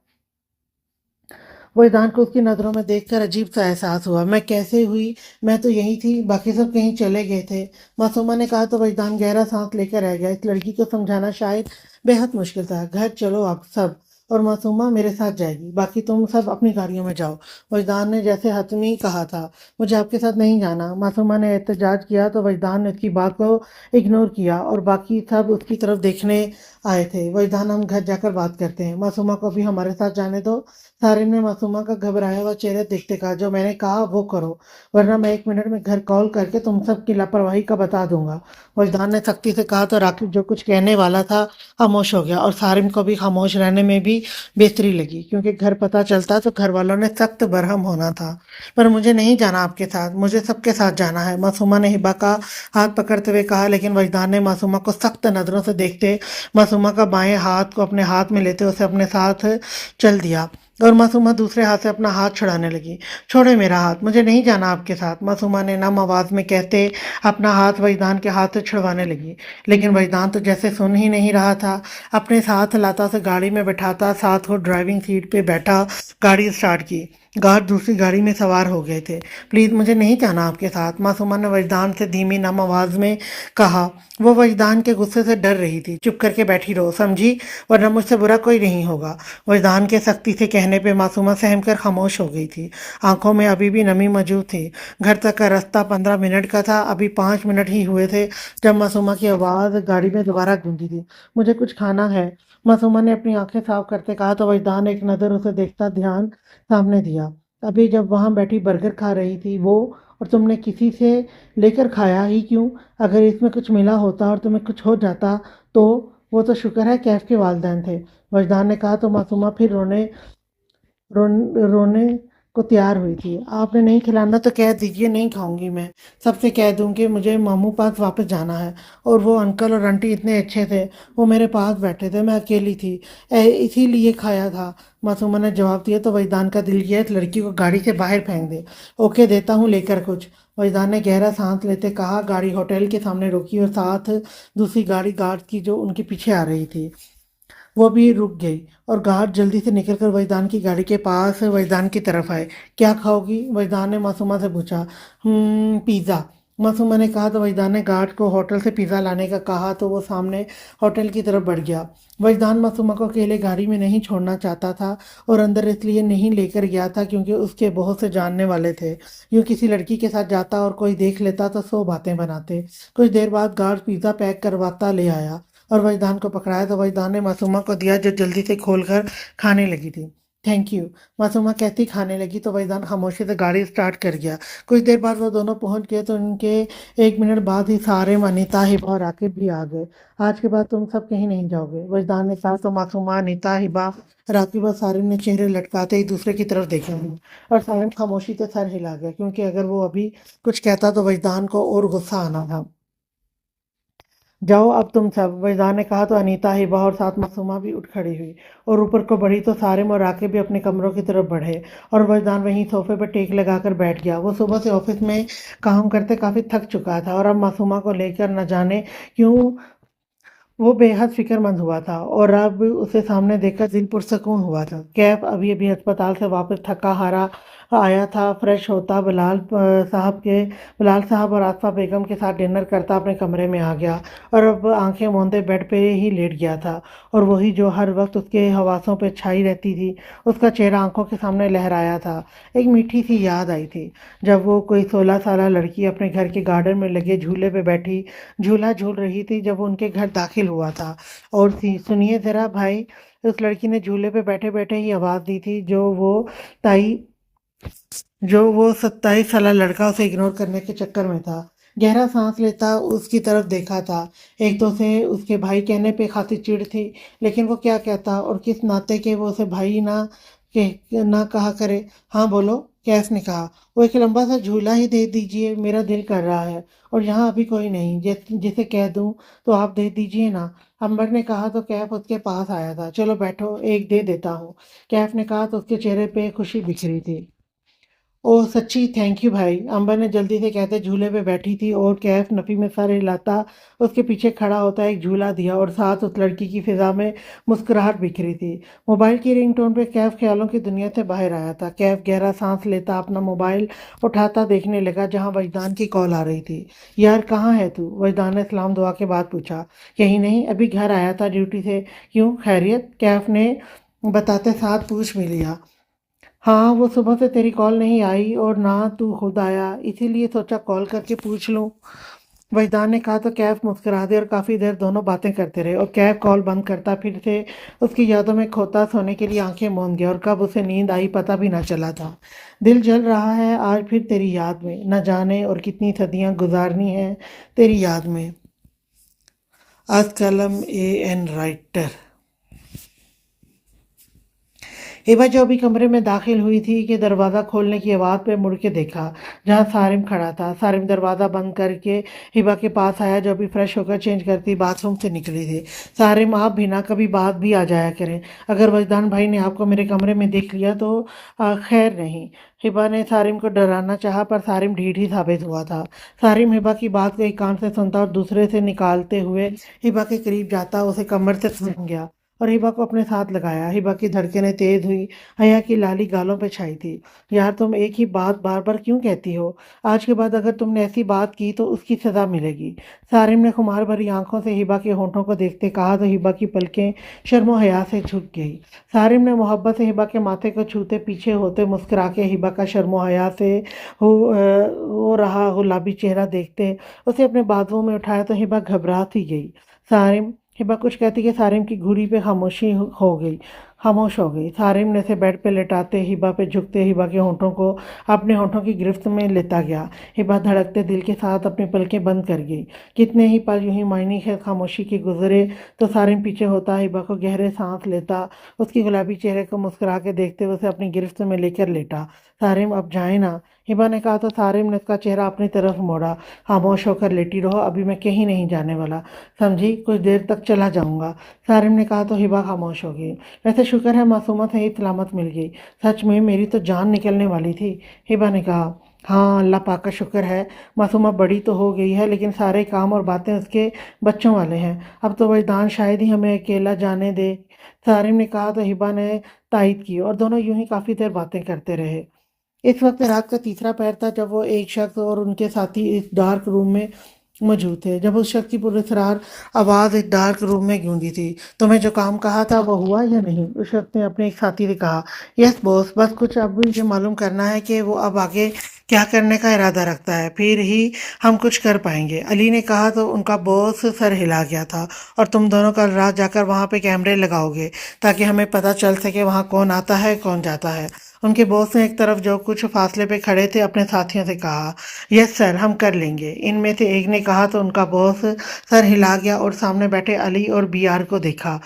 वहीदान को उसकी नज़रों में देखकर अजीब सा एहसास हुआ। मैं कैसे हुई? मैं तो यहीं थी, बाकी सब कहीं चले गए थे। मासूमा ने कहा तो वहीदान गहरा सांस लेकर रह गया। इस लड़की को समझाना शायद बेहद मुश्किल था। घर चलो आप सब, और मासूमा मेरे साथ जाएगी, बाकी तुम सब अपनी गाड़ियों में जाओ। वहीदान ने जैसे हतमी कहा था, मुझे आपके साथ नहीं जाना। मासूमा ने एहतजाज किया तो वहीदान ने उसकी बात को इग्नोर किया और बाकी सब उसकी तरफ देखने आए थे। वहीदान, हम घर जाकर बात करते हैं, मासूमा को भी हमारे साथ जाने दो। सारिम ने मासूमा का घबराया हुआ चेहरा देखते कहा, जो मैंने कहा वो करो, वरना मैं 1 मिनट में घर कॉल करके तुम सब की लापरवाही का बता दूंगा। वजदान ने सख्ती से कहा तो राकिब जो कुछ कहने वाला था खामोश हो गया, और सारिम को भी खामोश रहने में भी बेहतरी लगी, क्योंकि घर पता चलता तो घर वालों ने सख्त बरहम होना था। पर मुझे नहीं जाना आपके साथ, मुझे सबके साथ जाना है, मासूमा ने हिबा का हाथ पकड़ते हुए कहा। लेकिन वजदान ने मासूमा को सख्त नज़रों से देखते मासूमा का बाएं हाथ को अपने हाथ में लेते उसे अपने साथ चल दिया। اور मासूमा दूसरे हाथ से अपना हाथ छुड़ाने लगी। छोड़े मेरा हाथ, मुझे नहीं जाना आपके साथ, मासूमा ने नम आवाज में कहते अपना हाथ वजदान के हाथ से छुड़वाने लगी। लेकिन वजदान तो जैसे सुन ही नहीं रहा था। अपने साथ लाता से गाड़ी में बैठाता, साथ वो ड्राइविंग सीट पे बैठा, गाड़ी स्टार्ट की। गार्ड दूसरी गाड़ी में सवार हो गए थे। प्लीज मुझे नहीं जाना आपके साथ, मासूमा ने वजदान से धीमी नम आवाज में कहा। वो वजदान के गुस्से से डर रही थी। चुप करके बैठी रहो, समझी, वरना मुझसे बुरा कोई नहीं होगा। वजदान के सख्ती से कहने पे मासूमा सहम कर खामोश हो गई थी। आंखों में अभी भी नमी मौजूद थी। घर तक का रास्ता 15 मिनट का था। अभी 5 मिनट ही हुए थे जब मासूमा की आवाज़ गाड़ी में दोबारा गूंजी थी। मुझे कुछ खाना है, मासूमा ने अपनी आंखें साफ करते कहा। तो वजदान एक नज़र उसे देखता ध्यान सामने दिया। अभी जब वहां बैठी बर्गर खा रही थी वो, और तुमने किसी से लेकर खाया ही क्यों? अगर इसमें कुछ मिला होता और तुम्हें कुछ हो जाता तो? वो तो शुक्र है कैफ के वालिदैन थे, वजदान ने कहा। तो मासूमा फिर रोने को तैयार हुई थी। आपने नहीं खिलाना तो कह दीजिए, नहीं खाऊंगी मैं। सबसे कह दूं कि मुझे मामू पास वापस जाना है। और वो अंकल और आंटी इतने अच्छे थे, वो मेरे पास बैठे थे, मैं अकेली थी, इसीलिए खाया था, मासूमा ने जवाब दिया। तो वजदान का दिल किया इस लड़की को गाड़ी से बाहर फेंक दे। ओके, देता हूँ लेकर कुछ, वजदान ने गहरा सांस लेते कहा। गाड़ी होटल के सामने रुकी और साथ दूसरी गाड़ी गार्ड की जो उनके पीछे आ रही थी वो भी रुक गई। और गार्ड जल्दी से निकलकर वजदान की गाड़ी के पास वजदान की तरफ आए। क्या खाओगी, वजदान ने मासूमा से पूछा। पिज़्ज़ा, मासूमा ने कहा। तो वजदान ने गार्ड को होटल से पिज़्ज़ा लाने का कहा तो वो सामने होटल की तरफ बढ़ गया। वजदान मासूमा को अकेले गाड़ी में नहीं छोड़ना चाहता था और अंदर इसलिए नहीं लेकर गया था क्योंकि उसके बहुत से जानने वाले थे। यूँ किसी लड़की के साथ जाता और कोई देख लेता तो 100 बातें बनाते। कुछ देर बाद गार्ड पिज़्ज़ा पैक करवाता ले आया और वजदान को पकड़ाया। तो वजदान ने मासूमा को दिया जो जल्दी से खोलकर खाने लगी थी। थैंक यू, मासूमा कहती खाने लगी। तो वजदान खामोशी से गाड़ी स्टार्ट कर गया। कुछ देर बाद वो दोनों पहुंच गए तो उनके 1 मिनट बाद ही सारे अनीता, हिबा और राकिब भी आ गए। आज के बाद तुम सब कहीं नहीं जाओगे, वजदान ने कहा। तो मासूमा, अनीता, हिबा, राकिब और सारे ने चेहरे लटकाते एक दूसरे की तरफ देखा और सारे खामोशी से सर हिला गया क्योंकि अगर वो अभी कुछ कहता तो वजदान को और गुस्सा आना था। जाओ अब तुम सब, वजदान ने कहा। तो अनीता, हिबा और साथ मासूमा भी उठ खड़ी हुई और ऊपर को बढ़ी। तो सारिम और राकिब भी अपने कमरों की तरफ बढ़े और वजदान वहीं सोफे पर टेक लगाकर बैठ गया। वो सुबह से ऑफिस में काम करते काफी थक चुका था और अब मासूमा को लेकर न जाने क्यों वो बेहद फिक्रमंद हुआ था और अब उसे सामने देखकर दिल पुरसकून हुआ था। कैफ अभी अभी अस्पताल से वापस थका हारा आया था। फ्रेश होता बिलाल साहब और आसफा बेगम के साथ डिनर करता अपने कमरे में आ गया और अब आंखें मूंदे बेड पे ही लेट गया था। और वही जो हर वक्त उसके हवासों पे छाई रहती थी, उसका चेहरा आंखों के सामने लहराया था। एक मीठी सी याद आई थी जब वो कोई 16 साल लड़की अपने घर के गार्डन में लगे झूले पे बैठी झूला झूल रही थी जब वो उनके घर दाखिल हुआ था। और सुनिए ज़रा भाई, उस लड़की ने झूले पे बैठे बैठे ही आवाज़ दी थी ताई जो वो 27 साल लड़का उसे इग्नोर करने के चक्कर में था। गहरा सांस लेता उसकी तरफ देखा था। एक तो उसे उसके भाई कहने पे खासी चिढ़ थी, लेकिन वो क्या कहता और किस नाते के वो उसे भाई ना कहा करे। हाँ बोलो, कैफ ने कहा। वो एक लंबा सा झूला ही दे दीजिए, मेरा दिल कर रहा है और यहाँ अभी कोई नहीं जिसे कह दूँ तो आप दे दीजिए ना, अंबर ने कहा। तो कैफ उसके पास आया था। चलो बैठो, एक दे देता हूँ, कैफ ने कहा। तो उसके चेहरे पे खुशी बिखरी थी। ओह सच्ची, थैंक यू भाई, अंबर ने जल्दी से कहते झूले पे बैठी थी और कैफ नफ़ी में सर हिलाता उसके पीछे खड़ा होता एक झूला दिया और साथ उस लड़की की फिजा में मुस्कुराहट बिखरी थी। मोबाइल की रिंगटोन पे कैफ ख्यालों की दुनिया से बाहर आया था। कैफ गहरा सांस लेता अपना मोबाइल उठाता देखने लगा जहाँ वजदान की कॉल आ रही थी। यार कहाँ है तू, वजदान ने सलाम दुआ के बाद पूछा। यही नहीं, अभी घर आया था ड्यूटी से। क्यों, खैरियत, कैफ ने बताते साथ पूछ भी लिया। हाँ, वो सुबह से तेरी कॉल नहीं आई और ना तू खुद आया, इसीलिए सोचा कॉल करके पूछ लूँ, वजदान ने कहा। तो कैफ मुस्कुरा दे और काफ़ी देर दोनों बातें करते रहे और कैफ कॉल बंद करता फिर से उसकी यादों में खोता सोने के लिए आंखें मूंद गया और कब उसे नींद आई पता भी ना चला था। दिल जल रहा है आज फिर तेरी याद में, न जाने और कितनी सदियां गुजारनी है तेरी याद में। आज कलम ए एन राइटर। हिबा जो अभी कमरे में दाखिल हुई थी कि दरवाज़ा खोलने की आवाज़ पे मुड़ के देखा जहाँ सारिम खड़ा था। सारिम दरवाज़ा बंद करके हिबा के पास आया जो अभी फ्रेश होकर चेंज करती बाथरूम से निकली थी। सारिम, आप भी ना कभी बात भी आ जाया करें, अगर वजदान भाई ने आपको मेरे कमरे में देख लिया तो खैर नहीं। हिबा ने सारिम को डराना चाहा पर सारिम ढीठ ही साबित हुआ था। सारिम हिबा की बात को एक कान से सुनता और दूसरे से निकालते हुए हिबा के करीब जाता उसे कमर से थम गया और हिबा को अपने साथ लगाया। हिबा की धड़कनें तेज हुई, हया की लाली गालों पे छाई थी। यार, तुम एक ही बात बार बार क्यों कहती हो? आज के बाद अगर तुमने ऐसी बात की तो उसकी सजा मिलेगी। सारिम ने खुमार भरी आंखों से हिबा के होंठों को देखते कहा तो हिबा की पलकें शर्मो हया से झुक गई। सारिम ने मोहब्बत से हिबा के माथे को छूते पीछे होते मुस्कुरा के हिबा का शर्मो हया से हो रहा गुलाबी चेहरा देखते उसे अपने बाजुओं में उठाया तो हिबा घबरा सी गई। सारिम, हिबा कुछ कहती कि सारिम की घुड़ी पे खामोश हो गई। सारिम ने उसे बेड पे लेटाते हिबा पे झुकते हिबा के होंठों को अपने होंठों की गिरफ्त में लेता गया। हिबा धड़कते दिल के साथ अपनी पलकें बंद कर गई। कितने ही पल यूं ही मायने खेल खामोशी के गुजरे तो सारिम पीछे होता हिबा को गहरे सांस लेता उसकी गुलाबी चेहरे को मुस्कुरा के देखते हुए उसे अपनी गिरफ्त में लेकर लेटा। सारिम, अब जाए ना, हिबा ने कहा तो सारिम ने उसका चेहरा अपनी तरफ मोड़ा। खामोश होकर लेटी रहो, अभी मैं कहीं नहीं जाने वाला, समझी? कुछ देर तक चला जाऊंगा। सारिम ने कहा तो हिबा खामोश हो गई। वैसे शुक्र है मासूमा सही सलामत मिल गई, सच में मेरी तो जान निकलने वाली थी। हिबा ने कहा, हाँ अल्लाह पाक का शुक्र है, मासूमा बड़ी तो हो गई है लेकिन सारे काम और बातें उसके बच्चों वाले हैं। अब तो वजदान शायद ही हमें अकेला जाने दे। सारिम ने कहा तो हिबा ने तायद की और दोनों यूं ही काफ़ी देर बातें करते रहे। इस वक्त रात का तीसरा पहर था जब वो एक शख्स और उनके साथी इस डार्क रूम में मौजूद थे। जब उस शख्स की पुरस्रार आवाज़ इस डार्क रूम में गूंजी थी, तुम्हें जो काम कहा था वो हुआ या नहीं? उस शख्स ने अपने एक साथी से कहा, यस बॉस, बस कुछ अब ये मालूम करना है कि वो अब आगे क्या करने का इरादा रखता है, फिर ही हम कुछ कर पाएंगे। अली ने कहा तो उनका बॉस सर हिला गया था। और तुम दोनों कल रात जाकर वहाँ पे कैमरे लगाओगे ताकि हमें पता चल सके वहाँ कौन आता है कौन जाता है। उनके बॉस ने एक तरफ जो कुछ फासले पे खड़े थे अपने साथियों से कहा, यस सर, हम कर लेंगे। इनमें से एक ने कहा तो उनका बॉस सर हिला गया और सामने बैठे अली और बीआर को देखा।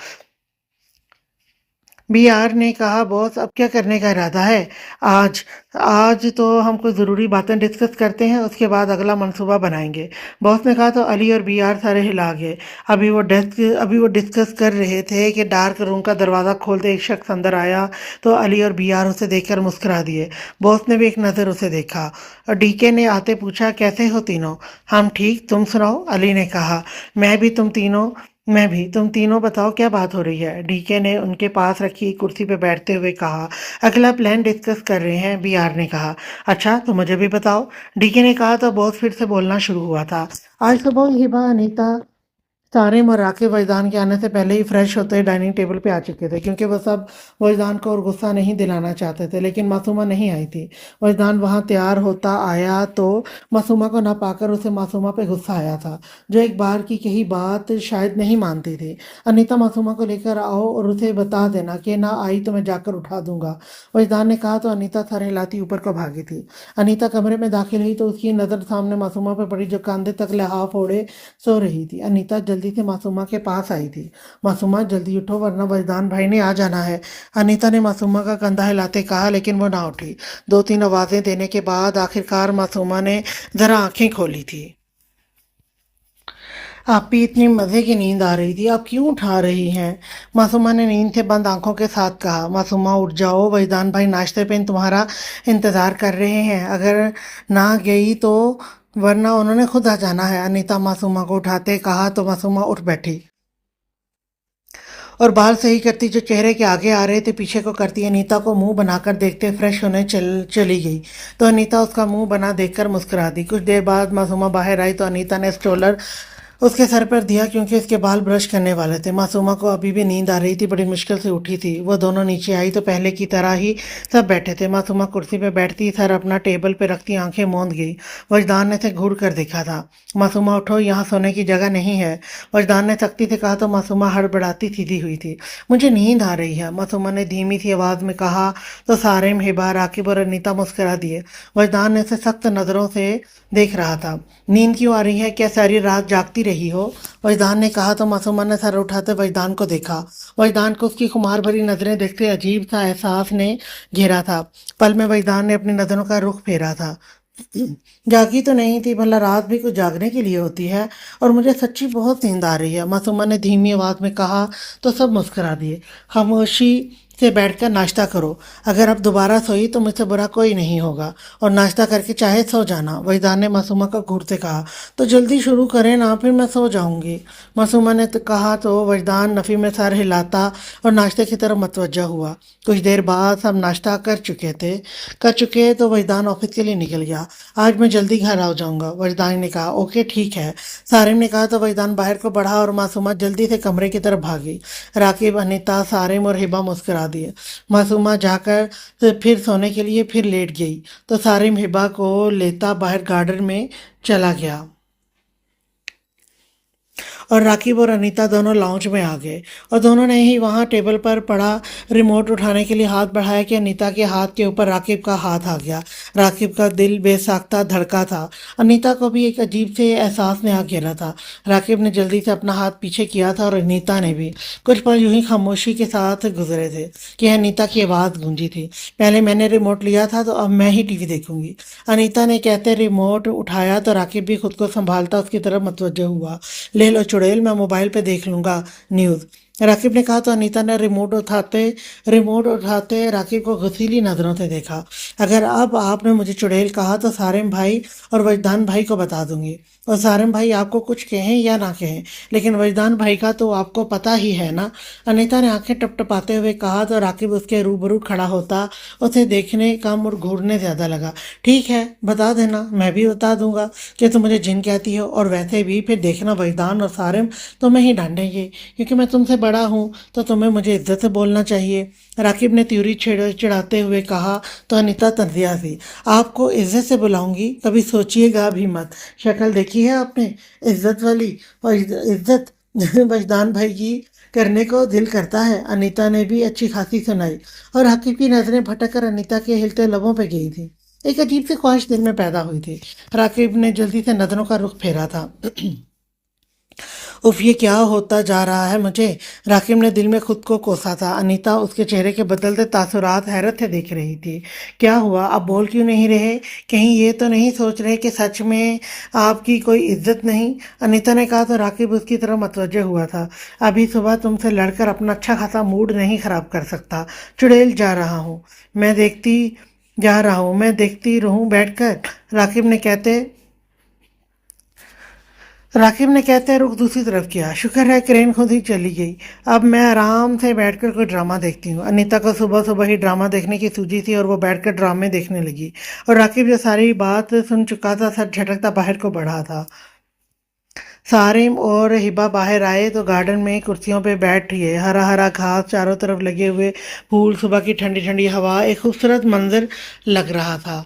बीआर ने कहा, बॉस अब क्या करने का इरादा है? आज आज तो हम कुछ ज़रूरी बातें डिस्कस करते हैं, उसके बाद अगला मंसूबा बनाएंगे। बॉस ने कहा तो अली और बीआर सारे हिला गए। अभी वो डिस्कस कर रहे थे कि डार्क रूम का दरवाज़ा खोलते एक शख्स अंदर आया तो अली और बीआर उसे देखकर मुस्कुरा दिए। बॉस ने भी एक नज़र उसे देखा और डीके ने आते पूछा, कैसे हो तीनों? हम ठीक, तुम सुनाओ? अली ने कहा, मैं भी, तुम तीनों बताओ क्या बात हो रही है? डीके ने उनके पास रखी कुर्सी पे बैठते हुए कहा, अगला प्लान डिस्कस कर रहे हैं। बीआर ने कहा, अच्छा तो मुझे भी बताओ। डीके ने कहा तो बॉस फिर से बोलना शुरू हुआ था। आज सुबह हिबा, अनीता, सारिम और राकिब वजदान के आने से पहले ही फ्रेश होते डाइनिंग टेबल पे आ चुके थे क्योंकि वो सब वजदान को और गुस्सा नहीं दिलाना चाहते थे। लेकिन मासूमा नहीं आई थी। वजदान वहाँ तैयार होता आया तो मासूमा को ना पाकर उसे मासूमा पे गुस्सा आया था जो एक बार की कही बात शायद नहीं मानती थी। अनीता, मासूमा को लेकर आओ और उसे बता देना कि ना आई तो मैं जाकर उठा दूंगा। वजदान ने कहा तो अनीता सर हिलाती ऊपर को भागी थी। अनीता कमरे में दाखिल हुई तो उसकी नज़र सामने मासूमा पे पड़ी जो कंधे तक लिहाफ ओढ़े सो रही थी। अनीता जल्दी से मासूमा के पास आई थी। मासूमा, जल्दी उठो वरना वजदान भाई ने आ जाना है। अनीता ने मासूमा का कंधा हिलाते कहा लेकिन वो ना उठी। दो तीन आवाज़ें देने के बाद आखिरकार मासूमा ने ज़रा आंखें खोली थी। आप भी इतनी मज़े की नींद आ रही थी, आप क्यों उठा रही हैं? मासूमा ने नींद से बंद आंखों के साथ कहा। मासूमा, उठ जाओ, वजदान भाई नाश्ते पे तुम्हारा इंतज़ार कर रहे हैं। अगर ना गई तो वरना उन्होंने खुद आ जाना है। अनीता मासूमा को उठाते कहा तो मासूमा उठ बैठी और बाल सही करती जो चेहरे के आगे आ रहे थे पीछे को करती अनीता को मुंह बनाकर देखते फ्रेश होने चली गई तो अनीता उसका मुंह बना देखकर मुस्कुरा दी। कुछ देर बाद मासूमा बाहर आई तो अनीता ने स्ट्रोलर उसके सर पर दिया क्योंकि उसके बाल ब्रश करने वाले थे। मासूमा को अभी भी नींद आ रही थी, बड़ी मुश्किल से उठी थी। वो दोनों नीचे आई तो पहले की तरह ही सब बैठे थे। मासूमा कुर्सी पे बैठती सर अपना टेबल पे रखती आंखें मूंद गई। वजदान ने से घूर कर देखा था। मासूमा, उठो, यहाँ सोने की जगह नहीं है। वजदान ने सख्ती से कहा तो मासूमा हड़बड़ाती सीधी हुई थी। मुझे नींद आ रही है, मासूमा ने धीमी सी आवाज़ में कहा तो सारिम, हिबा, राकिब और अनीता मुस्करा दिए। वजदान ने उसे सख्त नज़रों से देख रहा था। नींद क्यों आ रही है? क्या सारी रात जागती रही हो? वजदान ने कहा तो मासूमा ने सर उठाते वजदान को देखा। वजदान को उसकी खुमार भरी नजरें देखते अजीब सा एहसास ने घेरा था। पल में वजदान ने अपनी नजरों का रुख फेरा था। जागी तो नहीं थी, भला रात भी कुछ जागने के लिए होती है, और मुझे सच्ची बहुत नींद आ रही है, मासूमा ने धीमी आवाज में कहा। तो सब मुस्कुरा दिए। खामोशी से बैठकर नाश्ता करो, अगर अब दोबारा सोई तो मुझसे बुरा कोई नहीं होगा, और नाश्ता करके चाहे सो जाना, वजदान ने मासूमा को घूरते कहा। तो जल्दी शुरू करें ना, फिर मैं सो जाऊंगी, मासूमा ने तो कहा। तो वजदान नफ़ी में सर हिलाता और नाश्ते की तरफ मतवज्जा हुआ। कुछ देर बाद सब नाश्ता कर चुके तो वजदान ऑफिस के लिए निकल गया। आज मैं जल्दी घर आ जाऊंगा, वजदान ने कहा। ओके ठीक है, सारिम ने कहा। तो वजदान बाहर को बढ़ा और मासूमा जल्दी से कमरे की तरफ भागी। राकिब, अनीता, सारिम और हिबा मुस्कुरा दिए। मासूमा जाकर फिर सोने के लिए फिर लेट गई तो सारिम हिबा को लेता बाहर गार्डन में चला गया, और राकिब और अनीता दोनों लाउंज में आ गए, और दोनों ने ही वहां टेबल पर पड़ा रिमोट उठाने के लिए हाथ बढ़ाया कि अनीता के हाथ के ऊपर राकिब का हाथ आ गया। राकिब का दिल बेसाख्ता धड़का था। अनीता को भी एक अजीब से एहसास ने आ घेरा था। राकिब ने जल्दी से अपना हाथ पीछे किया था और अनीता ने भी। कुछ पल यूं ही खामोशी के साथ गुजरे थे कि अनीता की आवाज़ गूंजी थी। पहले मैंने रिमोट लिया था तो अब मैं ही टीवी देखूंगी, अनीता ने कहते रिमोट उठाया तो राकिब भी खुद को संभालता उसकी तरफ मुतवज्जह हुआ। ले लो चुड़ैल, मैं मोबाइल पे देख लूंगा न्यूज़, राकिब ने कहा। तो अनीता ने रिमोट उठाते राकिब को घसीली नज़रों से देखा। अगर अब आपने मुझे चुड़ैल कहा तो सारिम भाई और वजदान भाई को बता दूंगी, और सारिम भाई आपको कुछ कहें या ना कहें, लेकिन वजदान भाई का तो आपको पता ही है ना, अनीता ने आंखें टपटपाते हुए कहा। तो राकिब उसके रूबरू खड़ा होता उसे देखने कम और घूरने ज़्यादा लगा। ठीक है, बता देना, मैं भी बता दूंगा कि तुम मुझे जिन कहती हो, और वैसे भी फिर देखना वजदान और सारिम तुम्हें ही डांटेंगे, क्योंकि मैं तुमसे बड़ा हूँ तो तुम्हें मुझे इज्जत से बोलना चाहिए, राकिब ने त्यूरी चिढ़ाते हुए कहा। तो अनीता तंजिया सी, आपको इज्जत से बुलाऊंगी, कभी सोचिएगा भी मत, शक्ल देखी है आपने इज्जत वाली, और इज्जत वजदान भाई की करने को दिल करता है, अनीता ने भी अच्छी खासी सुनाई, और राकिब की नज़रें भटक कर अनीता के हिलते लबों पर गई थी। एक अजीब सी ख्वाहिश दिल में पैदा हुई थी। राकिब ने जल्दी से नज़रों का रुख फेरा था। उफ, ये क्या होता जा रहा है मुझे, राकिब ने दिल में खुद को कोसा था। अनीता उसके चेहरे के बदलते तासुरात हैरत से देख रही थी। क्या हुआ, आप बोल क्यों नहीं रहे, कहीं ये तो नहीं सोच रहे कि सच में आपकी कोई इज्जत नहीं, अनीता ने कहा। तो राकिब उसकी तरफ मतवज्जह हुआ था। अभी सुबह तुमसे लड़कर अपना अच्छा खासा मूड नहीं खराब कर सकता, चुड़ैल जा रहा हूँ मैं देखती रहूँ बैठकर, राकिब ने कहते रुख दूसरी तरफ किया। शुक्र है क्रेन खुद ही चली गई, अब मैं आराम से बैठकर कोई ड्रामा देखती हूँ। अनीता को सुबह सुबह ही ड्रामा देखने की सूझी थी और वो बैठकर ड्रामे देखने लगी, और राकिब जो सारी बात सुन चुका था सर झटकता बाहर को बढ़ा था। सारिम और हिबा बाहर आए तो गार्डन में कुर्सियों पे बैठिए, हरा हरा घास, चारों तरफ लगे हुए फूल, सुबह की ठंडी ठंडी हवा, एक खूबसूरत मंजर लग रहा था।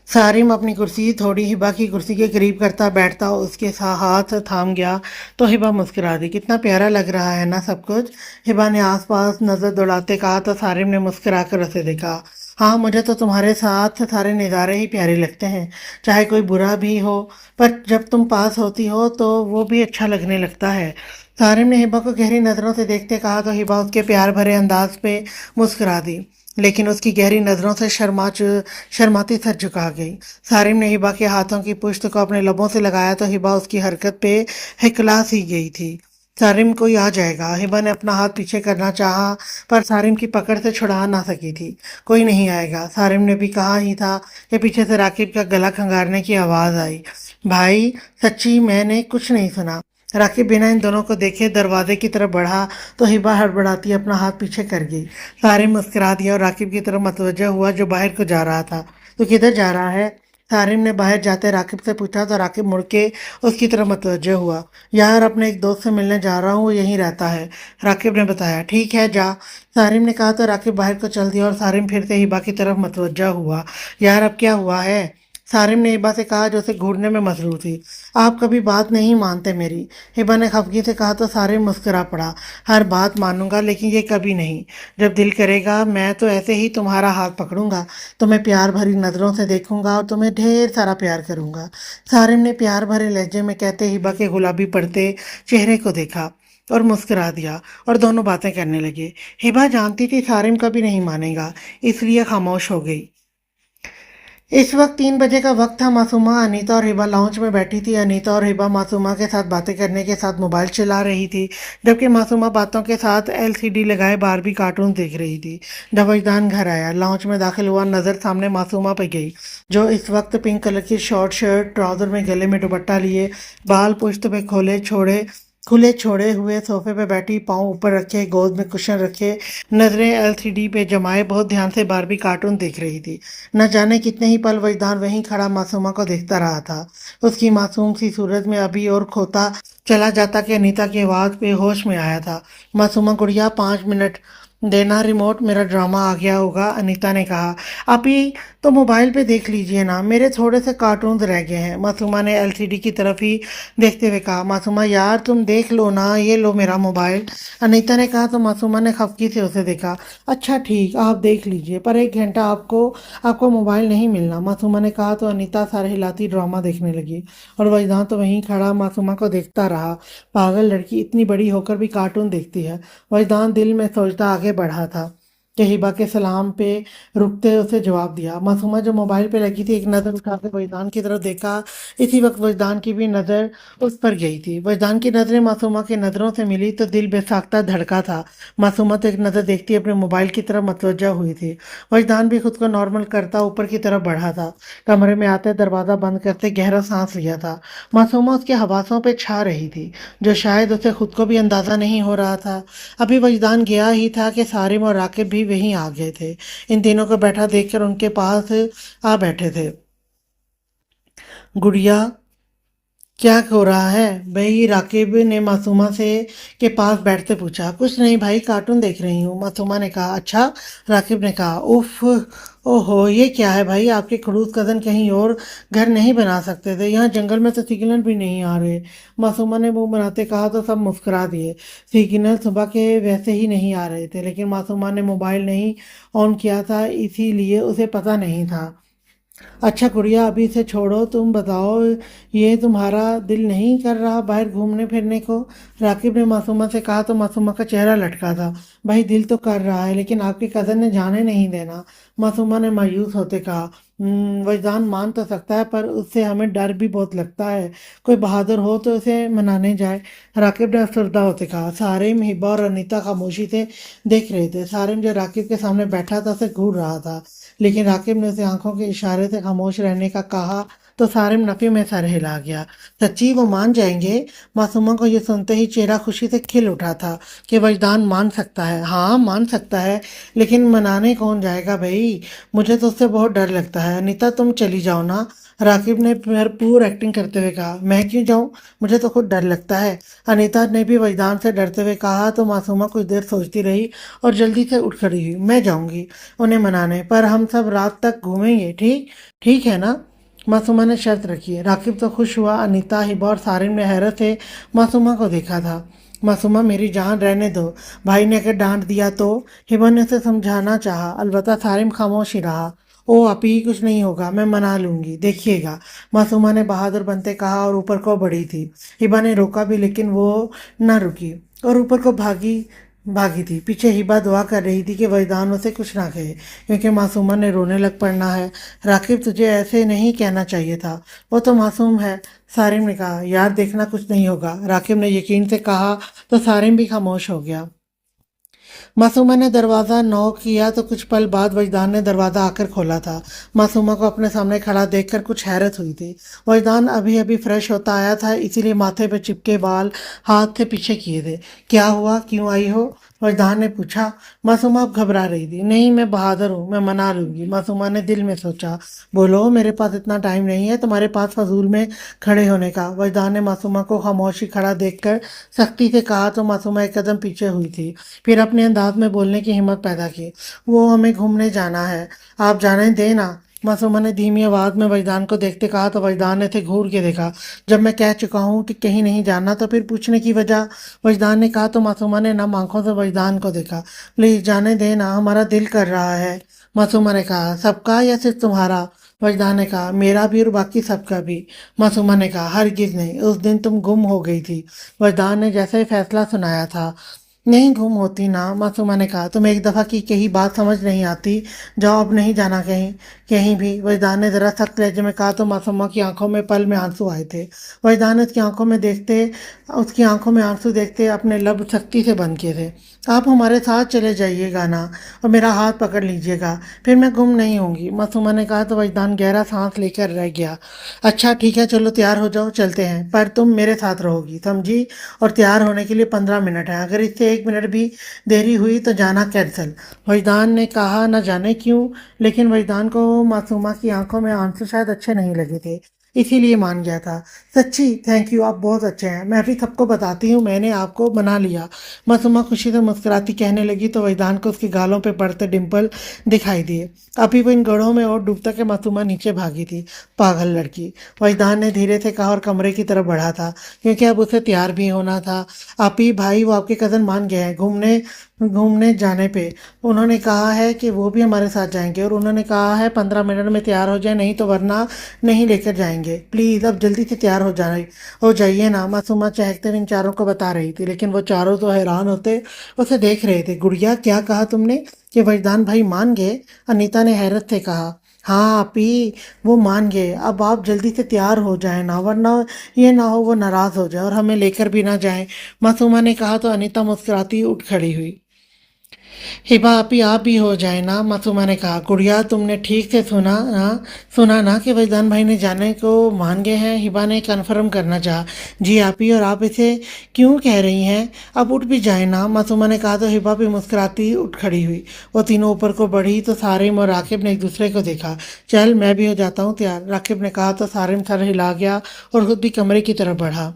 सारिम अपनी कुर्सी थोड़ी हिबा की कुर्सी के करीब करता बैठता उसके हाथ थाम गया तो हिबा मुस्कुरा दी। कितना प्यारा लग रहा है ना सब कुछ, हिबा ने आसपास नज़र दौड़ाते कहा। तो सारिम ने मुस्कुरा कर उसे देखा। हाँ, मुझे तो तुम्हारे साथ सारे नज़ारे ही प्यारे लगते हैं, चाहे कोई बुरा भी हो, पर जब तुम पास होती हो तो वो भी अच्छा लगने लगता है। सारिम ने हिबा को गहरी नज़रों से देखते कहा। तो हिबा उसके प्यार भरे अंदाज पे मुस्कुरा दी, लेकिन उसकी गहरी नज़रों से शर्माती सर झुका गई। सारिम ने हिबा के हाथों की पुश्त को अपने लबों से लगाया तो हिबा उसकी हरकत पे हिकला सी गई थी। सारिम कोई आ जाएगा, हिबा ने अपना हाथ पीछे करना चाहा, पर सारिम की पकड़ से छुड़ा ना सकी थी। कोई नहीं आएगा, सारिम ने भी कहा ही था कि पीछे से राकिब का गला खंगारने की आवाज़ आई। भाई, सच्ची मैंने कुछ नहीं सुना। राकिब बिना इन दोनों को देखे दरवाजे की तरफ बढ़ा तो हिबा हड़बड़ाती अपना हाथ पीछे कर गई। सारिम मुस्कुरा दिया और राकिब की तरफ मतवज्जा हुआ जो बाहर को जा रहा था। तो किधर जा रहा है, सारिम ने बाहर जाते राकिब से पूछा। तो राकिब मुड़ के उसकी तरफ मतवज्जा हुआ। यार, अपने एक दोस्त से मिलने जा रहा हूँ, वो यहीं रहता है, राकिब ने बताया। ठीक है, जा, सारिम ने कहा। तो राकिब बाहर को चल दिया और सारिम फिर से हिबा की तरफ मतवज्जा हुआ। यार, अब क्या हुआ है, سارم نے ہبا سے کہا جو اسے گھورنے میں مصروف تھی۔ آپ کبھی بات نہیں مانتے میری، ہبا نے خفگی سے کہا تو سارم مسکرا پڑا۔ ہر بات مانوں گا لیکن یہ کبھی نہیں، جب دل کرے گا میں تو ایسے ہی تمہارا ہاتھ پکڑوں گا، تمہیں پیار بھری نظروں سے دیکھوں گا اور تمہیں ڈھیر سارا پیار کروں گا۔ سارم نے پیار بھرے لہجے میں کہتے ہبا کے گلابی پڑتے چہرے کو دیکھا اور مسکرا دیا اور دونوں باتیں کرنے لگے۔ ہبا جانتی تھی سارم کبھی نہیں مانے گا، اس لیے خاموش ہو گئی۔ اس وقت 3 بجے کا وقت تھا۔ معصومہ انیتا اور ہبا لاؤنج میں بیٹھی تھی۔ انیتا اور ہبا معصومہ کے ساتھ باتیں کرنے کے ساتھ موبائل چلا رہی تھی، جبکہ معصومہ باتوں کے ساتھ LCD لگائے باربی کارٹون دیکھ رہی تھی۔ جب وجدان گھر آیا، لاؤنج میں داخل ہوا، نظر سامنے معصومہ پہ گئی جو اس وقت پنک کلر کی شارٹ شرٹ، ٹراؤزر میں گلے میں دوپٹہ لیے، بال پشت پہ کھلے چھوڑے ہوئے صوفے پہ بیٹھی، پاؤں اوپر رکھے، گود میں کشن رکھے، نظریں LCD پہ جمائے بہت دھیان سے باربی کارٹون دیکھ رہی تھی۔ نہ جانے کتنے ہی پل وجدان وہیں کھڑا معصومہ کو دیکھتا رہا تھا۔ اس کی معصوم سی صورت میں ابھی اور کھوتا چلا جاتا کہ انیتا کی آواز پہ ہوش میں آیا تھا۔ معصومہ گڑیا 5 منٹ دینا، ریموٹ میرا ڈرامہ آ گیا ہوگا، انیتا نے کہا۔ ابھی تو موبائل پہ دیکھ لیجئے نا، میرے تھوڑے سے کارٹونز رہ گئے ہیں، معصومہ نے LCD کی طرف ہی دیکھتے ہوئے کہا۔ معصومہ یار تم دیکھ لو نا، یہ لو میرا موبائل، انیتا نے کہا تو معصومہ نے خفگی سے اسے دیکھا۔ اچھا ٹھیک، آپ دیکھ لیجئے، پر 1 گھنٹہ آپ کو موبائل نہیں ملنا، معصومہ نے کہا تو انیتا سر ہلاتی ڈرامہ دیکھنے لگی اور وجدان تو وہیں کھڑا معصومہ کو دیکھتا رہا۔ پاگل لڑکی، اتنی بڑی ہو کر بھی کارٹون دیکھتی ہے، وجدان دل میں سوچتا آگے بڑھا تھا کہ ہبا کے سلام پہ رکتے اسے جواب دیا۔ معصومہ جو موبائل پہ لگی تھی ایک نظر اٹھا کے وجدان کی طرف دیکھا۔ اسی وقت وجدان کی بھی نظر اس پر گئی تھی۔ وجدان کی نظریں معصومہ کی نظروں سے ملی تو دل بے ساختہ دھڑکا تھا۔ معصومہ تو ایک نظر دیکھتی اپنے موبائل کی طرف متوجہ ہوئی تھی۔ وجدان بھی خود کو نارمل کرتا اوپر کی طرف بڑھا تھا۔ کمرے میں آتے دروازہ بند کرتے گہرا سانس لیا تھا۔ معصومہ اس کے حواسوں پہ چھا رہی تھی، جو شاید اسے خود کو بھی اندازہ نہیں ہو رہا تھا۔ ابھی وجدان گیا ہی تھا کہ سارم اور راکب بھی وہیں آ گئے تھے۔ ان تینوں کو بیٹھا دیکھ کر ان کے پاس آ بیٹھے تھے۔ گڑیا کیا ہو رہا ہے بھائی؟ راکب نے معصومہ سے کے پاس بیٹھتے پوچھا۔ کچھ نہیں بھائی، کارٹون دیکھ رہی ہوں، معصومہ نے کہا۔ اچھا، راکب نے کہا۔ اف، اوہو، یہ کیا ہے بھائی؟ آپ کے کھڑوس کزن کہیں اور گھر نہیں بنا سکتے تھے؟ یہاں جنگل میں تو سگنل بھی نہیں آ رہے، معصومہ نے منہ بناتے کہا تو سب مسکرا دیے۔ سگنل صبح کے ویسے ہی نہیں آ رہے تھے، لیکن معصومہ نے موبائل نہیں آن کیا تھا، اسی لیے اسے پتہ نہیں تھا۔ اچھا گڑیا، ابھی اسے چھوڑو، تم بتاؤ یہ تمہارا دل نہیں کر رہا باہر گھومنے پھرنے کو؟ راکب نے معصومہ سے کہا تو معصومہ کا چہرہ لٹکا تھا۔ بھائی دل تو کر رہا ہے، لیکن آپ کے کزن نے جانے نہیں دینا، معصومہ نے مایوس ہوتے کہا۔ وجدان مان تو سکتا ہے پر اس سے ہمیں ڈر بھی بہت لگتا ہے، کوئی بہادر ہو تو اسے منانے جائے، راکب نے افسردہ ہوتے کہا۔ سارم، ہبا اور انیتا خاموشی سے دیکھ رہے تھے۔ سارم جو راکب کے سامنے بیٹھا تھا اسے گھور رہا تھا، لیکن راکب نے اسے آنکھوں کے اشارے سے خاموش رہنے کا کہا تو سارم نفی میں سر ہلا گیا۔ سچی وہ مان جائیں گے؟ معصومہ کو یہ سنتے ہی چہرہ خوشی سے کھل اٹھا تھا کہ وجدان مان سکتا ہے۔ ہاں مان سکتا ہے، لیکن منانے کون جائے گا بھائی؟ مجھے تو اس سے بہت ڈر لگتا ہے۔ انیتا تم چلی جاؤ نا، راکب نے بھرپور ایکٹنگ کرتے ہوئے کہا۔ میں کیوں جاؤں؟ مجھے تو خود ڈر لگتا ہے، انیتا نے بھی وجدان سے ڈرتے ہوئے کہا تو معصومہ کچھ دیر سوچتی رہی اور جلدی سے اٹھ کھڑی ہوئی۔ میں جاؤں گی انہیں منانے، پر ہم سب رات تک گھومیں گے، ٹھیک ہے نا؟ معصومہ نے شرط رکھی۔ راکب تو خوش ہوا، انیتا، ہبا اور سارم نے حیرت سے معصومہ کو دیکھا تھا۔ معصومہ میری جان رہنے دو، بھائی نے اگر ڈانٹ دیا تو؟ ہبا نے اسے سمجھانا چاہا، البتہ سارم خاموش ہی رہا۔ او اپی، کچھ نہیں ہوگا، میں منا لوں گی، دیکھیے گا، معصومہ نے بہادر بنتے کہا اور اوپر کو بڑھی تھی۔ ہبا نے روکا بھی لیکن وہ نہ رکی اور اوپر کو بھاگی تھی۔ پیچھے ہبا دعا کر رہی تھی کہ وجدان اسے کچھ نہ کہے، کیونکہ معصومہ نے رونے لگ پڑنا ہے۔ راکب تجھے ایسے نہیں کہنا چاہیے تھا، وہ تو معصوم ہے، سارم نے کہا۔ یار دیکھنا کچھ نہیں ہوگا، راکب نے یقین سے کہا تو سارم بھی خاموش ہو گیا۔ معصومہ نے دروازہ نوک کیا تو کچھ پل بعد وجدان نے دروازہ آ کر کھولا تھا۔ معصومہ کو اپنے سامنے کھڑا دیکھ کر کچھ حیرت ہوئی تھی۔ وجدان ابھی فریش ہوتا آیا تھا، اسی لیے ماتھے پہ چپکے بال ہاتھ سے پیچھے کیے تھے۔ کیا ہوا، کیوں آئی ہو؟ وجدان نے پوچھا۔ معصومہ اب گھبرا رہی تھی۔ نہیں، میں بہادر ہوں، میں منا لوں گی، معصومہ نے دل میں سوچا۔ بولو، میرے پاس اتنا ٹائم نہیں ہے تمہارے پاس فضول میں کھڑے ہونے کا، وجدان نے معصومہ کو خاموشی کھڑا دیکھ کر سختی سے کہا تو معصومہ ایک قدم پیچھے ہوئی تھی، پھر اپنے انداز میں بولنے کی ہمت پیدا کی۔ وہ ہمیں گھومنے جانا ہے، آپ جانے دیں نا، मासूमा ने धीमी आवाज में वजदान को देखते कहा तो वजदान ने उसे घूर के देखा। जब मैं कह चुका हूँ कि कहीं नहीं जाना तो फिर पूछने की वजह, वजदान ने कहा तो मासूमा ने नम आंखों से वजदान को देखा। प्लीज जाने देना, हमारा दिल कर रहा है। मासूमा ने कहा सबका या सिर्फ तुम्हारा? वजदान ने कहा मेरा भी और बाकी सबका भी। मासूमा ने कहा हरगिज नहीं, उस दिन तुम गुम हो गई थी। वजदान ने जैसे ही फैसला सुनाया था। नहीं गुम होती ना, मासूमा ने कहा तुम एक दफ़ा की कही बात समझ नहीं आती। जाओ, अब नहीं जाना कहीं कहीं भी। वजदान ने ज़रा सख्त लहजे में कहा तो मासूमा की आंखों में पल में आंसू आए थे। वजदान ने उसकी आंखों में आंसू देखते अपने लब सख्ती से बंद किए थे। आप हमारे साथ चले जाइएगा ना, और मेरा हाथ पकड़ लीजिएगा, फिर मैं गुम नहीं होंगी। मासूमा ने कहा तो वजदान गहरा सांस लेकर रह गया। अच्छा ठीक है, चलो तैयार हो जाओ, चलते हैं, पर तुम मेरे साथ रहोगी, समझी? और तैयार होने के लिए 15 मिनट है, अगर इससे 1 मिनट भी देरी हुई तो जाना कैंसिल। वजदान ने कहा न जाने क्यों, लेकिन वजदान को मासूमा की आंखों में आंसू शायद अच्छे नहीं लगे थे, इसीलिए मान गया था। सच्ची थैंक यू, आप बहुत अच्छे हैं, मैं अभी सबको बताती हूँ, मैंने आपको मना लिया। मासूमा खुशी से मुस्कुराती कहने लगी तो वजदान को उसके गालों पे पड़ते डिम्पल दिखाई दिए। अभी वो इन गढ़ों में और डूबता के मासूमा नीचे भागी थी। पागल लड़की, वजदान ने धीरे से कहा और कमरे की तरफ बढ़ा था, क्योंकि अब उसे तैयार भी होना था। आप ही भाई, वो आपके कज़न मान गए हैं घूमने घूमने जाने पे। उन्होंने कहा है कि वो भी हमारे साथ जाएंगे, और उन्होंने कहा है 15 मिनट में तैयार हो जाए, नहीं तो वरना नहीं लेकर जाएंगे। प्लीज़ अब जल्दी से तैयार हो जाइए ना, मासूमा चहकते हुए इन चारों को बता रही थी, लेकिन वो चारों तो हैरान होते उसे देख रहे थे। गुड़िया क्या कहा तुमने कि वजदान भाई मान गए? अनीता ने हैरत से कहा। हाँ आपी, वो मान गए, अब आप जल्दी से तैयार हो जाए ना, वरना ये ना हो वो नाराज़ हो जाए और हमें लेकर भी ना जाए। मासूमा ने कहा तो अनीता मुस्कुराती उठ खड़ी हुई। हिबा आपी आप भी हो जाए ना, मासूमा ने कहा। गुड़िया तुमने ठीक से सुना ना कि वजदान भाई ने जाने को मान गए हैं? हिबा ने कन्फर्म करना चाहा। जी आपी, और आप इसे क्यों कह रही हैं? अब उठ भी जाए ना, मासूमा ने कहा तो हिबा भी मुस्कुराती उठ खड़ी हुई। वो तीनों ऊपर को बढ़ी तो सारिम और राकिब ने एक दूसरे को देखा। चल मैं भी हो जाता हूँ तैयार, राकिब ने कहा तो सारिम सर हिला गया और खुद भी कमरे की तरफ बढ़ा।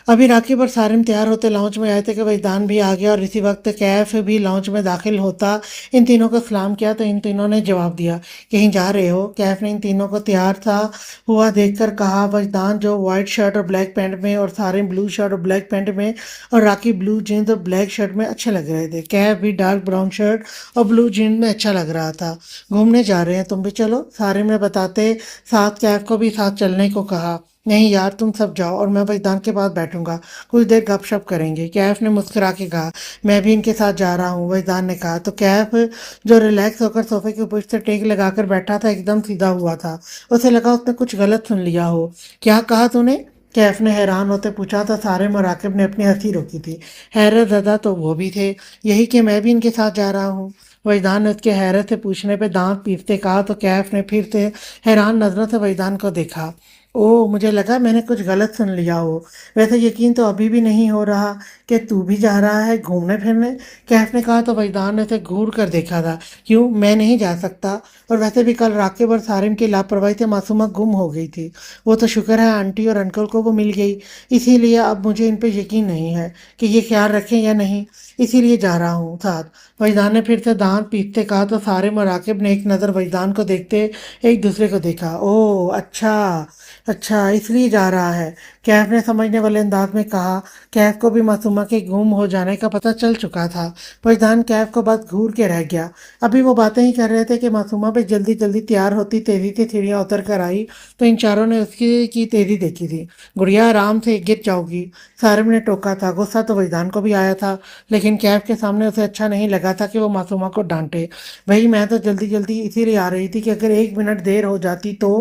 अभी राकिब और सारिम तैयार होते लॉन्च में आए थे कि वजदान भी आ गया, और इसी वक्त कैफ भी लॉन्च में दाखिल होता इन तीनों को सलाम किया तो इन तीनों ने जवाब दिया। कहीं जा रहे हो? कैफ ने इन तीनों को तैयार था हुआ देखकर कहा। वजदान जो वाइट शर्ट और ब्लैक पैंट में, और सारिम ब्लू शर्ट और ब्लैक पैंट में, और राकिब ब्लू जीन्स और ब्लैक शर्ट में अच्छे लग रहे थे। कैफ भी डार्क ब्राउन शर्ट और ब्लू जीन्स में अच्छा लग रहा था। घूमने जा रहे हैं, तुम भी चलो, सारिम ने बताते साथ कैफ को भी साथ चलने को कहा। नहीं यार, तुम सब जाओ और मैं वजदान के पास बैठूंगा, कुछ देर गपशप करेंगे। कैफ ने मुस्कुरा के कहा। मैं भी इनके साथ जा रहा हूँ, वजदान ने कहा तो कैफ जो रिलैक्स होकर सोफे के ऊपर से टेक लगाकर बैठा था एकदम सीधा हुआ था। उसे लगा उसने कुछ गलत सुन लिया हो। क्या कहा तूने? कैफ ने हैरान होते पूछा तो सारे मराकिब ने अपनी हंसी रोकी थी। हैरत ज़दा तो वो भी थे, यही कि मैं भी इनके साथ जा रहा हूँ। वजदान ने उसके हैरत से पूछने पे दांत पीसते कहा तो कैफ ने फिर से हैरान नजरों से वजदान को देखा। ओह, मुझे लगा मैंने कुछ गलत सुन लिया हो। वैसे यकीन तो अभी भी नहीं हो रहा कि तू भी जा रहा है घूमने फिरने, कैफ ने कहा तो वजदान ने उसे घूर कर देखा था। क्यों, मैं नहीं जा सकता? और वैसे भी कल राकिब और सारिम की लापरवाही से मासूमा गुम हो गई थी। वो तो शुक्र है आंटी और अंकल को वो मिल गई, इसीलिए अब मुझे इन पर यकीन नहीं है कि ये ख्याल रखें या नहीं, इसीलिए जा रहा हूँ साथ। वजदान ने फिर से दांत पीटते कहा तो सारिम और राकिब ने एक नज़र वजदान को देखते एक दूसरे को देखा। ओह अच्छा, अच्छा इसलिए जा रहा है, कैफ ने समझने वाले अंदाज में कहा। कैफ को भी मासूमा के गुम हो जाने का पता चल चुका था। फैजान कैफ को बस घूर के रह गया। अभी वो बातें ही कर रहे थे कि मासूमा भी जल्दी जल्दी तैयार होती तेजी से सीढ़ियाँ उतर कर आई तो इन चारों ने उसकी की तेजी देखी थी। गुड़िया आराम से गिर जाओगी, सारिम ने टोका था। गुस्सा तो वजदान को भी आया था, लेकिन कैफ के सामने उसे अच्छा नहीं लगा था कि वो मासूमा को डांटे। भाई मैं तो जल्दी जल्दी इसीलिए आ रही थी कि अगर 1 मिनट देर हो जाती तो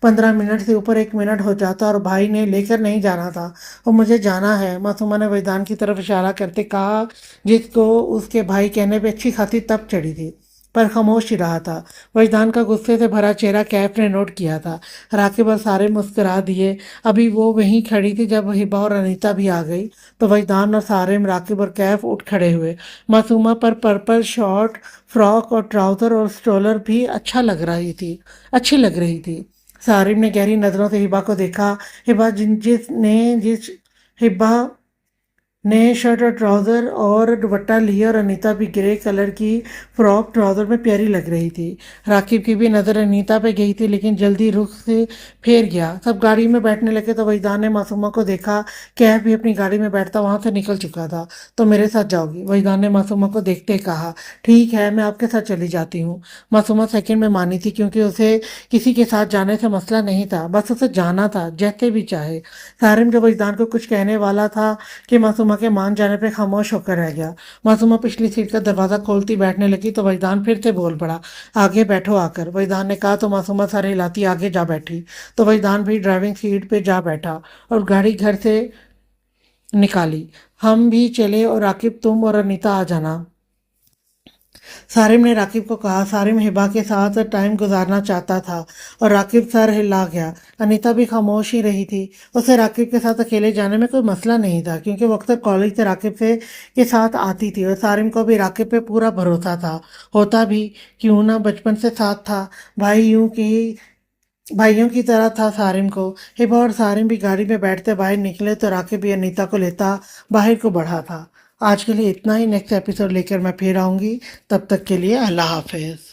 15 मिनट से ऊपर 1 मिनट हो जाता, और भाई ने लेकर नहीं जाना था, और मुझे जाना है, मासूमा ने वजदान की तरफ इशारा करते कहा, जिसको उसके भाई कहने पे अच्छी खासी तप चढ़ी थी, पर खामोश ही रहा था। वजदान का गुस्से से भरा चेहरा कैफ ने नोट किया था। राकिब और सारे मुस्कुरा दिए। अभी वो वहीं खड़ी थी जब हिबा और अनीता भी आ गई तो वजदान और सारिम, राकिब और कैफ उठ खड़े हुए। मासूमा पर पर्पल शॉर्ट फ्रॉक और ट्राउज़र और स्ट्रोलर भी अच्छी लग रही थी। सारिम ने गहरी नज़रों से हिबा को देखा। हिबा जिन जिसने जिस हिबा नए शर्ट और ट्राउज़र और दुपट्टा लिए और अनीता भी ग्रे कलर की फ्रॉक ट्राउज़र में प्यारी लग रही थी। राकिब की भी नज़र अनीता पे गई थी लेकिन जल्दी रुख से फेर गया। सब गाड़ी में बैठने लगे तो वहीदान ने मासूमा को देखा। कैफ भी अपनी गाड़ी में बैठता वहाँ से निकल चुका था। तो मेरे साथ जाओगी? वहीदान ने मासूमा को देखते कहा। ठीक है, मैं आपके साथ चली जाती हूँ। मासूमा सेकंड में मानी थी क्योंकि उसे किसी के साथ जाने से मसला नहीं था, बस उसे जाना था जैसे भी चाहे। सारिम जब वहीदान को कुछ कहने वाला था कि मासूमा के मान जाने पे खामोश होकर रह गया। मासूमा पिछली सीट का दरवाज़ा खोलती बैठने लगी तो वहीदान फिर से बोल पड़ा, आगे बैठो आकर। वहीदान ने कहा तो मासूमा सर हिलाती आगे जा बैठी। तो वहीदान भी ड्राइविंग सीट पे जा बैठा और गाड़ी घर से निकाली। हम भी चले और राकिब तुम और अनीता आ जाना, सारिम ने राकिब को कहा। सारिम हिबा के साथ टाइम गुजारना चाहता था और राकिब सर हिला गया। अनीता भी खामोश ही रही थी। उसे राकिब के साथ अकेले जाने में कोई मसला नहीं था क्योंकि वो अक्सर कॉलेज से राकिब से के साथ आती थी और सारिम को भी राकिब पे पूरा भरोसा था। होता भी क्यों ना, बचपन से साथ था। भाइयों की तरह था सारिम को। हिबा और सारिम भी गाड़ी में बैठते बाहर निकले तो राकिब भी अनीता को लेता बाहर को बढ़ा था। आज के लिए इतना ही। नेक्स्ट एपिसोड लेकर मैं फिर आऊँगी। तब तक के लिए अल्लाह हाफिज़।